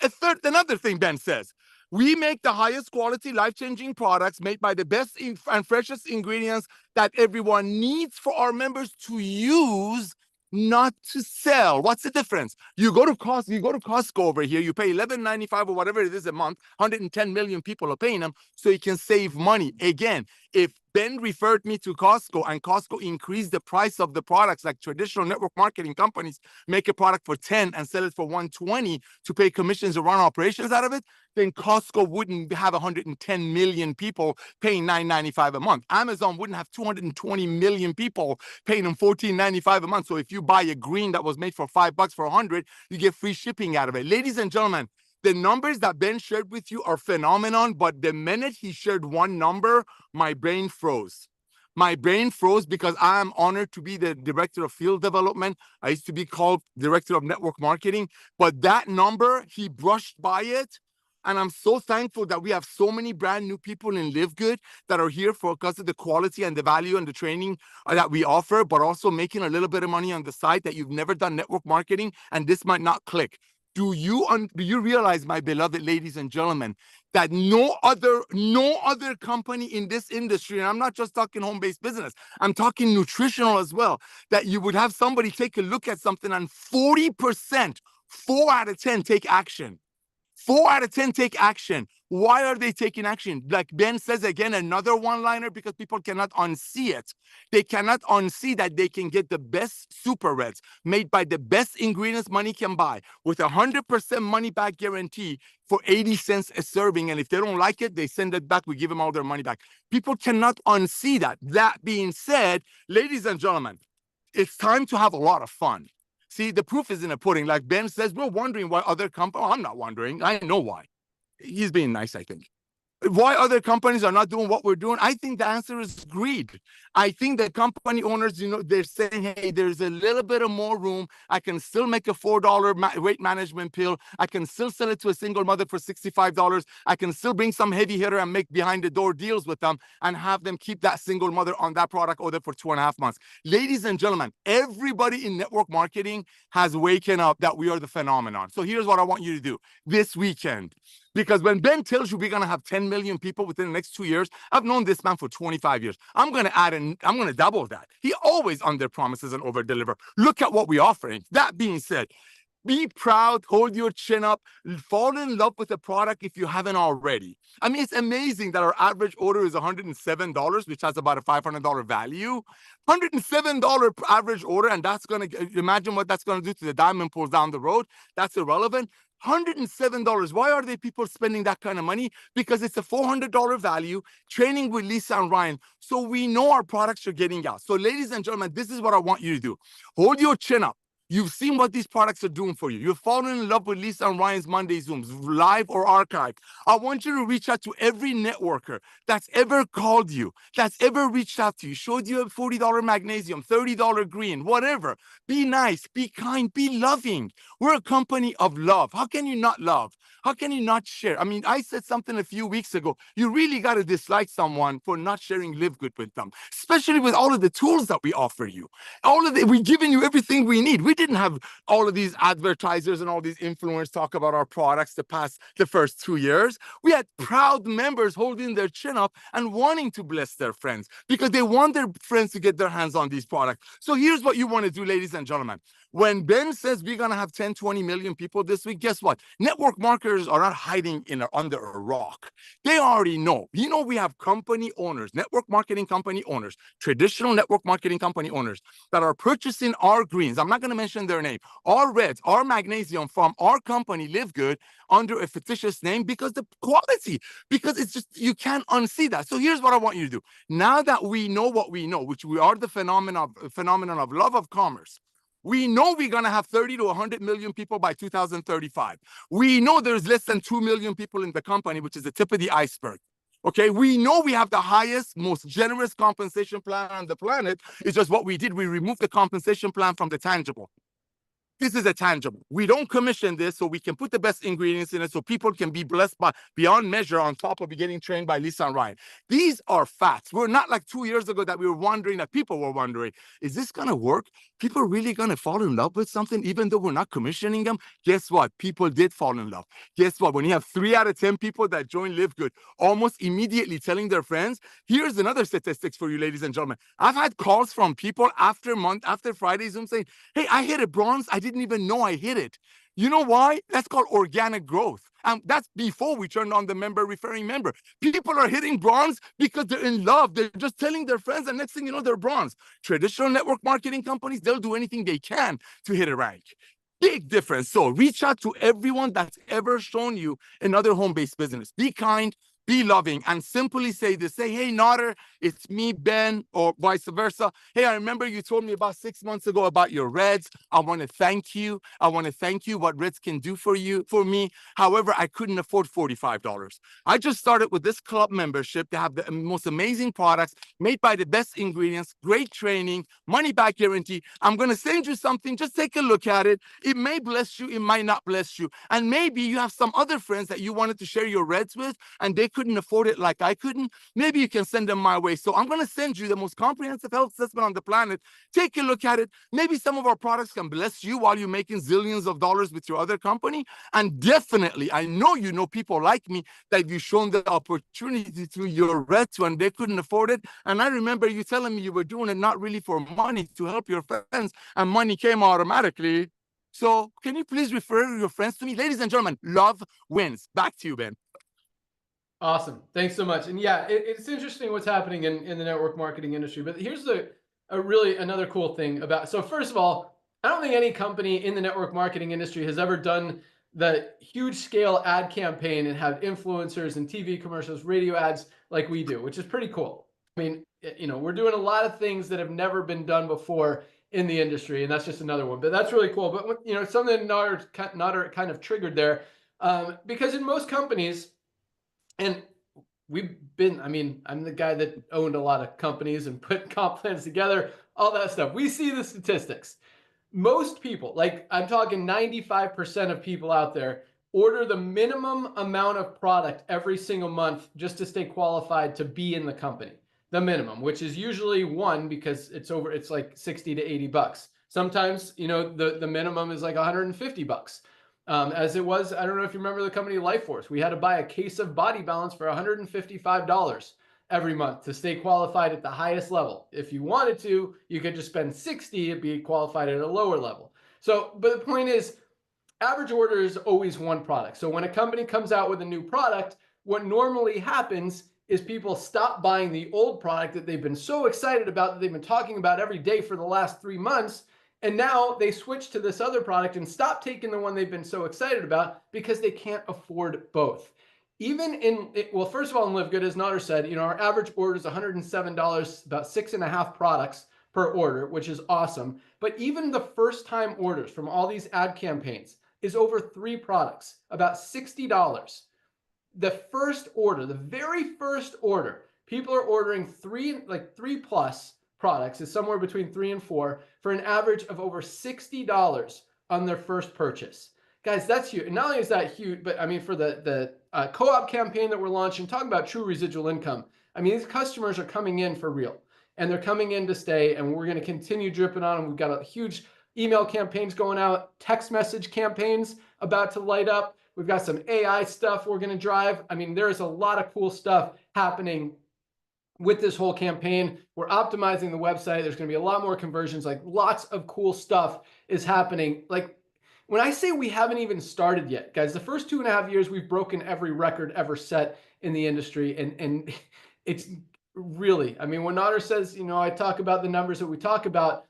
Another thing Ben says. We make the highest quality, life-changing products made by the best and freshest ingredients that everyone needs for our members to use, not to sell. What's the difference? You go to Costco over here, you pay $11.95 or whatever it is a month, 110 million people are paying them, so you can save money. Again, If Ben referred me to Costco and Costco increased the price of the products, like traditional network marketing companies make a product for 10 and sell it for 120 to pay commissions or run operations out of it, then Costco wouldn't have 110 million people paying $9.95 a month. Amazon wouldn't have 220 million people paying them $14.95 a month. So if you buy a green that was made for $5 for 100, you get free shipping out of it. Ladies and gentlemen, the numbers that Ben shared with you are phenomenal, but the minute he shared one number, my brain froze. My brain froze because I am honored to be the director of field development. I used to be called director of network marketing, but that number, he brushed by it. And I'm so thankful that we have so many brand new people in LiveGood that are here for because of the quality and the value and the training that we offer, but also making a little bit of money on the side that you've never done network marketing and this might not click. Do you realize, my beloved ladies and gentlemen, that no other company in this industry, and I'm not just talking home-based business, I'm talking nutritional as well, that you would have somebody take a look at something and 40%, 4 out of 10 take action. 4 out of 10 take action. Why are they taking action? Like Ben says again, another one-liner, because people cannot unsee it. They cannot unsee that they can get the best super reds made by the best ingredients money can buy with 100% money back guarantee for 80 cents a serving. And if they don't like it, they send it back. We give them all their money back. People cannot unsee that. That being said, ladies and gentlemen, it's time to have a lot of fun. See, the proof is in the pudding. Like Ben says, we're wondering why other companies, I'm not wondering, I know why. He's being nice, I think. Why other companies are not doing what we're doing? I think the answer is greed. I think the company owners, they're saying, hey, there's a little bit of more room. I can still make a $4 weight management pill. I can still sell it to a single mother for $65. I can still bring some heavy hitter and make behind the door deals with them and have them keep that single mother on that product order for 2.5 months. Ladies and gentlemen, everybody in network marketing has waken up that we are the phenomenon. So here's what I want you to do this weekend. Because when Ben tells you we're going to have 10 million people within the next 2 years, I've known this man for 25 years. I'm going to double that. He always under promises and over deliver. Look at what we're offering. That being said, be proud, hold your chin up, fall in love with the product if you haven't already. I mean, it's amazing that our average order is $107, which has about a $500 value. $107 average order, and that's going to, imagine what that's going to do to the diamond pools down the road. That's irrelevant. $107. Why are they people spending that kind of money? Because it's a $400 value, training with Lisa and Ryan. So we know our products are getting out. So ladies and gentlemen, this is what I want you to do. Hold your chin up. You've seen what these products are doing for you. You've fallen in love with Lisa and Ryan's Monday Zooms, live or archived. I want you to reach out to every networker that's ever called you, that's ever reached out to you, showed you a $40 magnesium, $30 green, whatever. Be nice, be kind, be loving. We're a company of love. How can you not love? How can you not share? I mean, I said something a few weeks ago. You really got to dislike someone for not sharing LiveGood with them, especially with all of the tools that we offer you. We're giving you everything we need. We didn't have all of these advertisers and all these influencers talk about our products the first 2 years. We had proud members holding their chin up and wanting to bless their friends because they want their friends to get their hands on these products. So here's what you want to do, ladies and gentlemen. When Ben says we're going to have 10, 20 million people this week, guess what? Network marketers are not hiding under a rock. They already know. We have company owners, network marketing company owners, traditional network marketing company owners that are purchasing our greens. I'm not going to mention their name. Our reds, our magnesium from our company, LiveGood, under a fictitious name because the quality, because it's just, you can't unsee that. So here's what I want you to do. Now that we know what we know, which we are the phenomenon of love of commerce, we know we're going to have 30 to 100 million people by 2035. We know there's less than 2 million people in the company, which is the tip of the iceberg. Okay, we know we have the highest, most generous compensation plan on the planet. It's just what we did. We removed the compensation plan from the tangible. This is a tangible. We don't commission this so we can put the best ingredients in it so people can be blessed by beyond measure on top of getting trained by Lisa and Ryan. These are facts. We're not like 2 years ago that we were wondering, that people were wondering, is this going to work? People really going to fall in love with something even though we're not commissioning them? Guess what? People did fall in love. Guess what? When you have 3 out of 10 people that join LiveGood almost immediately telling their friends, here's another statistics for you, ladies and gentlemen. I've had calls from people after Friday Zoom saying, hey, I hit a bronze. I didn't even know I hit it. You know why? That's called organic growth. And that's before we turned on the member referring member. People are hitting bronze because they're in love. They're just telling their friends, and next thing you know, they're bronze. Traditional network marketing companies, they'll do anything they can to hit a rank. Big difference. So reach out to everyone that's ever shown you another home-based business. Be kind, be loving, and simply say this. Say, hey, Nader, it's me, Ben, or vice versa. Hey, I remember you told me about 6 months ago about your Reds. I want to thank you. I want to thank you what Reds can do for me. However, I couldn't afford $45. I just started with this club membership to have the most amazing products made by the best ingredients, great training, money back guarantee. I'm going to send you something. Just take a look at it. It may bless you. It might not bless you. And maybe you have some other friends that you wanted to share your Reds with, and they couldn't afford it like I couldn't. Maybe you can send them my way. So I'm going to send you the most comprehensive health assessment on the planet. Take a look at it. Maybe some of our products can bless you while you're making zillions of dollars with your other company. And definitely, I know you know people like me that you've shown the opportunity to your Reds when they couldn't afford it. And I remember you telling me you were doing it not really for money, to help your friends, and money came automatically. So can you please refer your friends to me? Ladies and gentlemen, love wins. Back to you, Ben. Awesome. Thanks so much. And yeah, it's interesting what's happening in the network marketing industry. But here's really another cool thing about. So first of all, I don't think any company in the network marketing industry has ever done the huge scale ad campaign and have influencers and TV commercials, radio ads like we do, which is pretty cool. I mean, we're doing a lot of things that have never been done before in the industry, and that's just another one. But that's really cool. But something Nader kind of triggered there, because in most companies. And I'm the guy that owned a lot of companies and put comp plans together, all that stuff. We see the statistics. Most people, like I'm talking 95% of people out there, order the minimum amount of product every single month just to stay qualified to be in the company. The minimum, which is usually one, because it's like 60 to 80 bucks. Sometimes, the minimum is like 150 bucks. As it was, I don't know if you remember the company LifeForce. We had to buy a case of Body Balance for $155 every month to stay qualified at the highest level. If you wanted to, you could just spend 60 and be qualified at a lower level. So, but the point is, average order is always one product. So when a company comes out with a new product, what normally happens is people stop buying the old product that they've been so excited about, that they've been talking about every day for the last 3 months. And now they switch to this other product and stop taking the one they've been so excited about because they can't afford both. First of all, in LiveGood, as Nader said, our average order is $107, about 6.5 products per order, which is awesome. But even the first time orders from all these ad campaigns is over 3 products, about $60. The first order, the very first order, people are ordering 3 plus products, is somewhere between 3 and 4 for an average of over $60 on their first purchase. Guys, that's huge. And not only is that huge, but I mean, for the co-op campaign that we're launching, talking about true residual income. I mean, these customers are coming in for real, and they're coming in to stay, and we're going to continue dripping on them. We've got a huge email campaigns going out, text message campaigns about to light up. We've got some AI stuff we're going to drive. I mean, there's a lot of cool stuff happening with this whole campaign. We're optimizing the website. There's going to be a lot more conversions, like lots of cool stuff is happening. Like when I say we haven't even started yet, guys, the first 2.5 years, we've broken every record ever set in the industry. And it's really, I mean, when Nader says, I talk about the numbers that we talk about,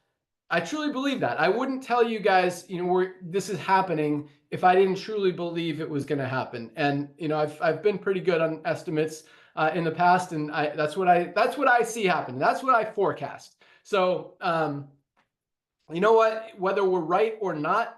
I truly believe that. I wouldn't tell you guys, this is happening if I didn't truly believe it was going to happen. And, I've been pretty good on estimates in the past, and that's what I see happen. That's what I forecast. So, you know what? Whether we're right or not,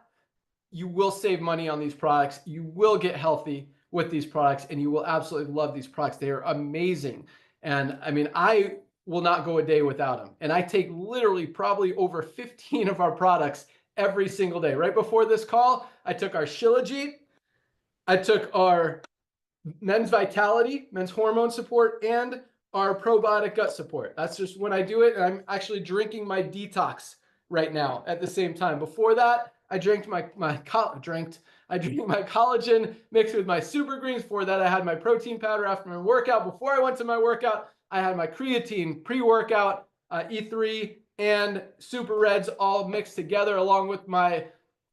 you will save money on these products. You will get healthy with these products, and you will absolutely love these products. They are amazing. And I mean, I will not go a day without them. And I take literally probably over 15 of our products every single day. Right before this call, I took our Shilajit, I took our Men's Vitality, men's hormone support, and our probiotic gut support. That's just when I do it. And I'm actually drinking my detox right now at the same time. Before that, I drank my collagen mixed with my super greens. Before that, I had my protein powder after my workout. Before I went to my workout, I had my creatine pre-workout, E3 and super reds all mixed together, along with my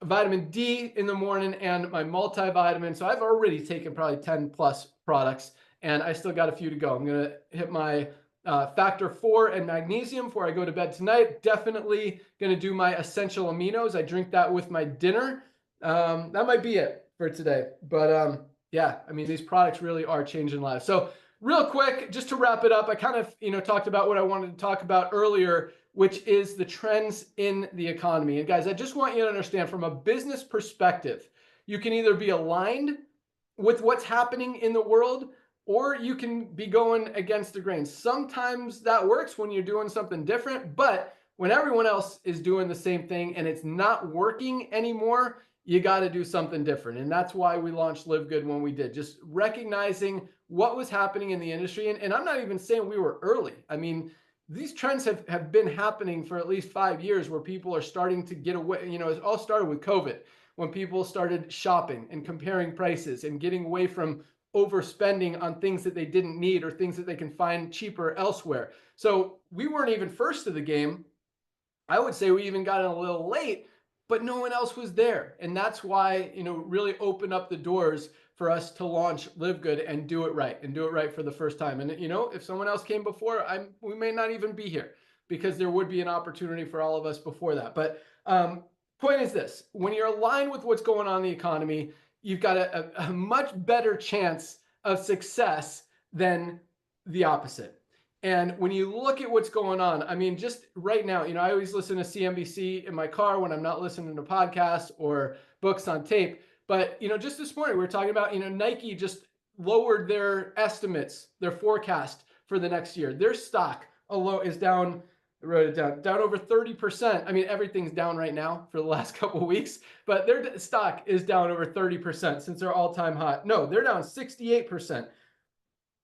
vitamin D in the morning and my multivitamin. So I've already taken probably 10 plus products and I still got a few to go. I'm going to hit my factor 4 and magnesium before I go to bed tonight. Definitely going to do my essential aminos. I drink that with my dinner. That might be it for today. But yeah, I mean, these products really are changing lives. So real quick, just to wrap it up, I kind of, talked about what I wanted to talk about earlier, which is the trends in the economy. And guys, I just want you to understand from a business perspective, you can either be aligned with what's happening in the world, or you can be going against the grain. Sometimes that works when you're doing something different, but when everyone else is doing the same thing and it's not working anymore, you got to do something different. And that's why we launched LiveGood when we did, just recognizing what was happening in the industry. And I'm not even saying we were early. I mean, these trends have been happening for at least 5 years where people are starting to get away. It all started with COVID when people started shopping and comparing prices and getting away from overspending on things that they didn't need or things that they can find cheaper elsewhere. So we weren't even first to the game. I would say we even got in a little late, but no one else was there. And that's why, really opened up the doors for us to launch LiveGood and do it right for the first time. And, if someone else came before, we may not even be here because there would be an opportunity for all of us before that. But point is this, when you're aligned with what's going on in the economy, you've got a much better chance of success than the opposite. And when you look at what's going on, I mean, just right now, I always listen to CNBC in my car when I'm not listening to podcasts or books on tape. But, just this morning, we were talking about, Nike just lowered their estimates, their forecast for the next year. Their stock alone is down, I wrote it down over 30%. I mean, everything's down right now for the last couple of weeks, but their stock is down over 30% since their all-time high. No, they're down 68%.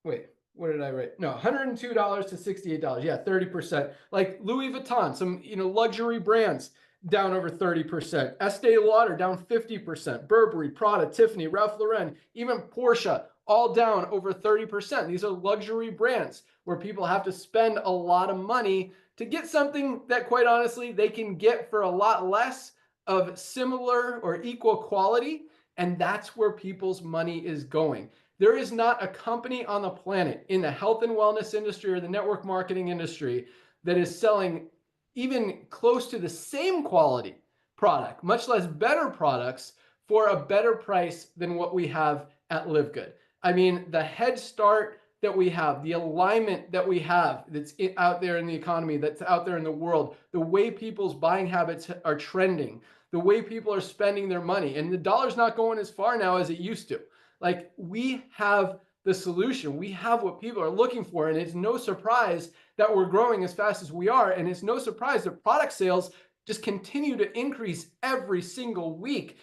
Wait. What did I write? No, $102 to $68. Yeah, 30%. Like Louis Vuitton, some luxury brands down over 30%. Estee Lauder down 50%. Burberry, Prada, Tiffany, Ralph Lauren, even Porsche, all down over 30%. These are luxury brands where people have to spend a lot of money to get something that, quite honestly, they can get for a lot less of similar or equal quality. And that's where people's money is going. There is not a company on the planet in the health and wellness industry or the network marketing industry that is selling even close to the same quality product, much less better products, for a better price than what we have at LiveGood. I mean, the head start that we have, the alignment that we have that's out there in the economy, that's out there in the world, the way people's buying habits are trending, the way people are spending their money, and the dollar's not going as far now as it used to. Like, we have the solution. We have what people are looking for. And it's no surprise that we're growing as fast as we are. And it's no surprise that product sales just continue to increase every single week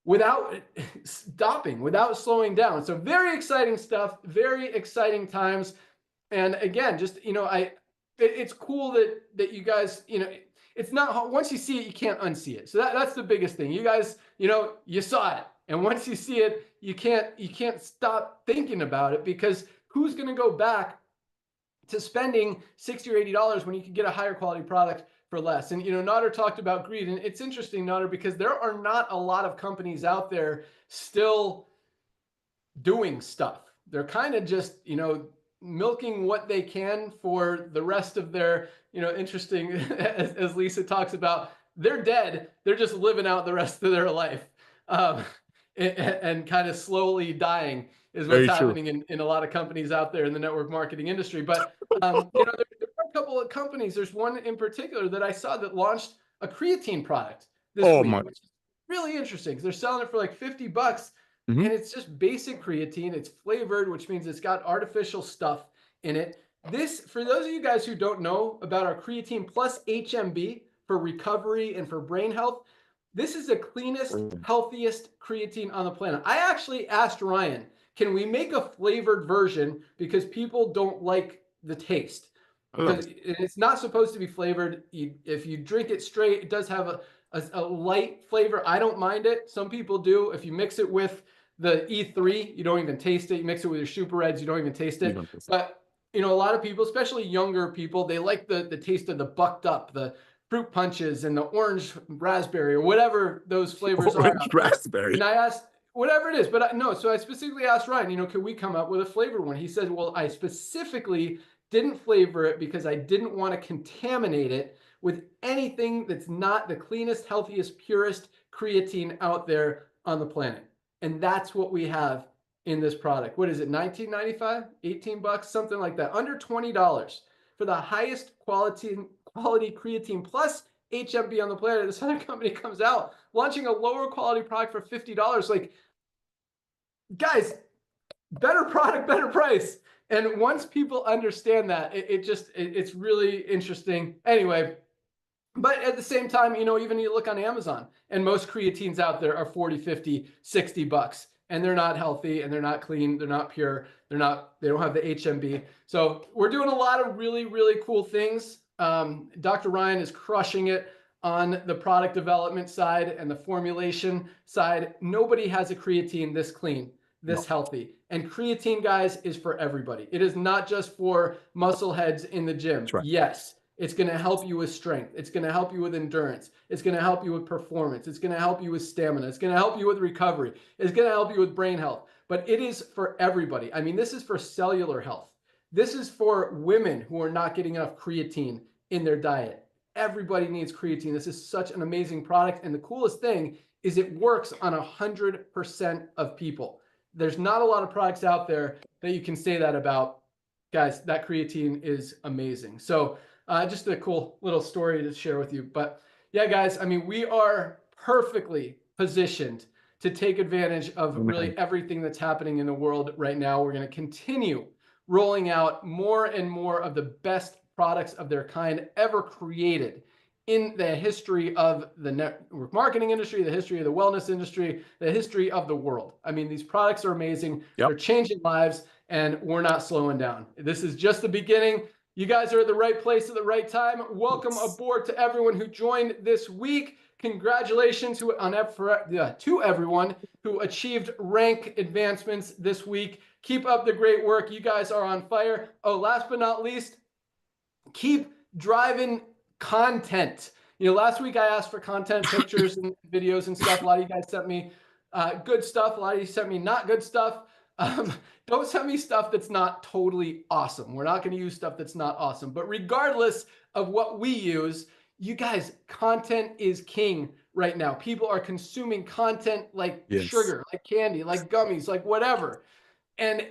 without stopping, without slowing down. So very exciting stuff, very exciting times. And again, just, it's cool that you guys, it's not, once you see it, you can't unsee it. So that's the biggest thing. You guys, you saw it. And once you see it, you can't stop thinking about it, because who's going to go back to spending $60 or $80 when you can get a higher quality product for less? And, Nader talked about greed. And it's interesting, Nader, because there are not a lot of companies out there still doing stuff. They're kind of just, milking what they can for the rest of their, interesting, as Lisa talks about, they're dead. They're just living out the rest of their life. And kind of slowly dying is what's happening in a lot of companies out there in the network marketing industry. But, there are a couple of companies. There's one in particular that I saw that launched a creatine product this week, which is really interesting because they're selling it for like $50. Mm-hmm. And it's just basic creatine. It's flavored, which means it's got artificial stuff in it. This, for those of you guys who don't know about our creatine plus HMB for recovery and for brain health, this is the cleanest, healthiest creatine on the planet. I actually asked Ryan, can we make a flavored version because people don't like the taste? Because it's not supposed to be flavored. If you drink it straight, it does have a light flavor. I don't mind it. Some people do. If you mix it with the E3, you don't even taste it. You mix it with your Super Reds, you don't even taste it. But, a lot of people, especially younger people, they like the taste of the bucked up, the fruit punches and the orange raspberry or whatever those flavors are. Orange raspberry. And I asked, whatever it is, but no. So I specifically asked Ryan, you know, could we come up with a flavored one? He said, well, I specifically didn't flavor it because I didn't want to contaminate it with anything that's not the cleanest, healthiest, purest creatine out there on the planet. And that's what we have in this product. What is it? $19.95, $18, something like that, under $20 for the highest quality creatine plus HMB on the planet. This other company comes out launching a lower quality product for $50. Like, guys, better product, better price. And once people understand that, it's really interesting. Anyway, but at the same time, you know, even you look on Amazon and most creatines out there are 40, 50, $60, and they're not healthy and they're not clean. They're not pure. They don't have the HMB. So we're doing a lot of really, really cool things. Dr. Ryan is crushing it on the product development side and the formulation side. Nobody has a creatine this clean, this healthy. And creatine, guys, is for everybody. It is not just for muscle heads in the gym. Right. Yes, it's going to help you with strength. It's going to help you with endurance. It's going to help you with performance. It's going to help you with stamina. It's going to help you with recovery. It's going to help you with brain health. But it is for everybody. I mean, this is for cellular health. This is for women who are not getting enough creatine in their diet. Everybody needs creatine. This is such an amazing product. And the coolest thing is it works on 100% of people. There's not a lot of products out there that you can say that about. Guys, that creatine is amazing. So just a cool little story to share with you. But yeah, guys, I mean, we are perfectly positioned to take advantage of really everything that's happening in the world right now. We're going to continue rolling out more and more of the best products of their kind ever created in the history of the network marketing industry, the history of the wellness industry, the history of the world. I mean, these products are amazing. Yep. They're changing lives, and we're not slowing down. This is just the beginning. You guys are at the right place at the right time. Welcome aboard to everyone who joined this week. Congratulations to everyone who achieved rank advancements this week. Keep up the great work. You guys are on fire. Oh, last but not least, keep driving content. You know, last week I asked for content, pictures and videos and stuff. A lot of you guys sent me good stuff. A lot of you sent me not good stuff. Don't send me stuff that's not totally awesome. We're not going to use stuff that's not awesome. But regardless of what we use, you guys, content is king right now. People are consuming content like sugar, like candy, like gummies, like whatever. And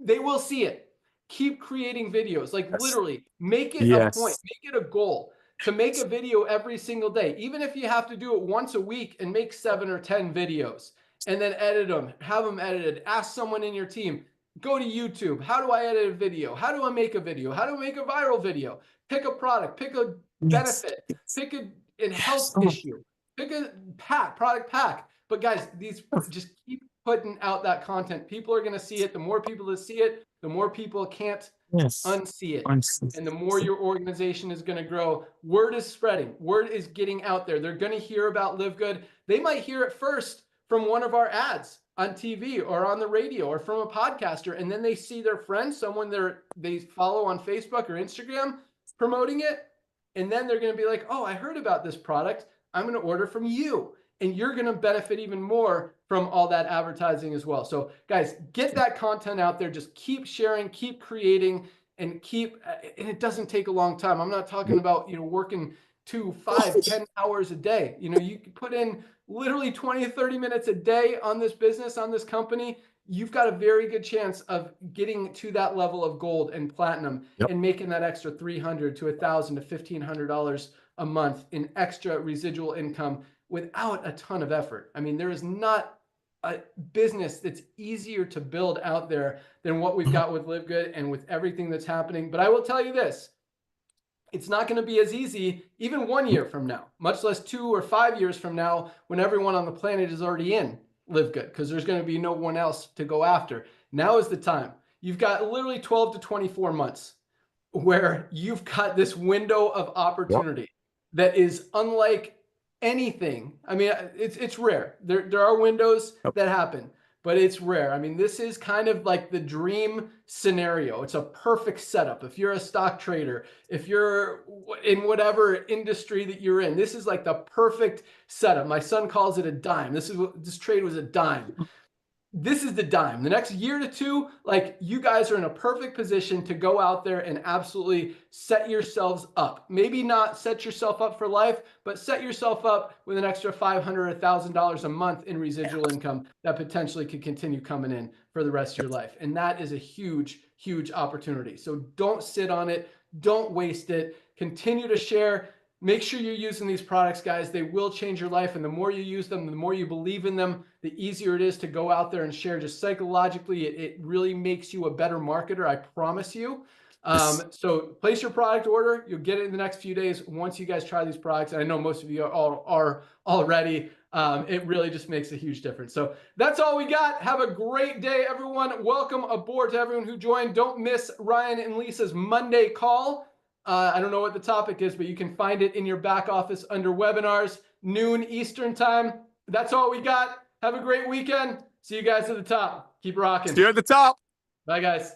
they will see it. Keep creating videos, like literally make it a point, make it a goal to make a video every single day. Even if you have to do it once a week and make 7 or 10 videos and then edit them, have them edited, ask someone in your team, go to YouTube. How do I edit a video? How do I make a video? How do I make a viral video? Pick a product, pick a benefit, pick a health issue, pick a product pack. But guys, these just keep putting out that content. People are going to see it. The more people that see it, the more people can't unsee it. And the more your organization is going to grow. Word is spreading. Word is getting out there. They're going to hear about LiveGood. They might hear it first from one of our ads on TV or on the radio or from a podcaster. And then they see their friend, someone they follow on Facebook or Instagram promoting it. And then they're going to be like, oh, I heard about this product. I'm going to order from you. And you're going to benefit even more from all that advertising as well. So guys, get that content out there. Just keep sharing, keep creating, and it doesn't take a long time. I'm not talking about, you know, working 2, 5, 10 hours a day. You know, you can put in literally 20 to 30 minutes a day on this business, on this company. You've got a very good chance of getting to that level of gold and platinum and making that extra $300 to $1,000 to $1,500 a month in extra residual income without a ton of effort. I mean, there is not a business that's easier to build out there than what we've got with LiveGood and with everything that's happening. But I will tell you this, it's not going to be as easy even 1 year from now, much less 2 or 5 years from now when everyone on the planet is already in LiveGood, because there's going to be no one else to go after. Now is the time. You've got literally 12 to 24 months where you've got this window of opportunity that is unlike anything. I mean, it's rare. There are windows that happen, but it's rare. I mean, this is kind of like the dream scenario. It's a perfect setup. If you're a stock trader, if you're in whatever industry that you're in, this is like the perfect setup. My son calls it a dime. This trade was a dime. This is the dime. The next year to two, like, you guys are in a perfect position to go out there and absolutely set yourselves up. Maybe not set yourself up for life, but set yourself up with an extra $500 or $1,000 a month in residual income that potentially could continue coming in for the rest of your life. And that is a huge, huge opportunity. So don't sit on it. Don't waste it. Continue to share. Make sure you're using these products, guys. They will change your life. And the more you use them, the more you believe in them, the easier it is to go out there and share. Just psychologically, it really makes you a better marketer. I promise you. So place your product order. You'll get it in the next few days once you guys try these products. And I know most of you are already. It really just makes a huge difference. So that's all we got. Have a great day, everyone. Welcome aboard to everyone who joined. Don't miss Ryan and Lisa's Monday call. I don't know what the topic is, but you can find it in your back office under webinars, noon Eastern time. That's all we got. Have a great weekend. See you guys at the top. Keep rocking. See you at the top. Bye, guys.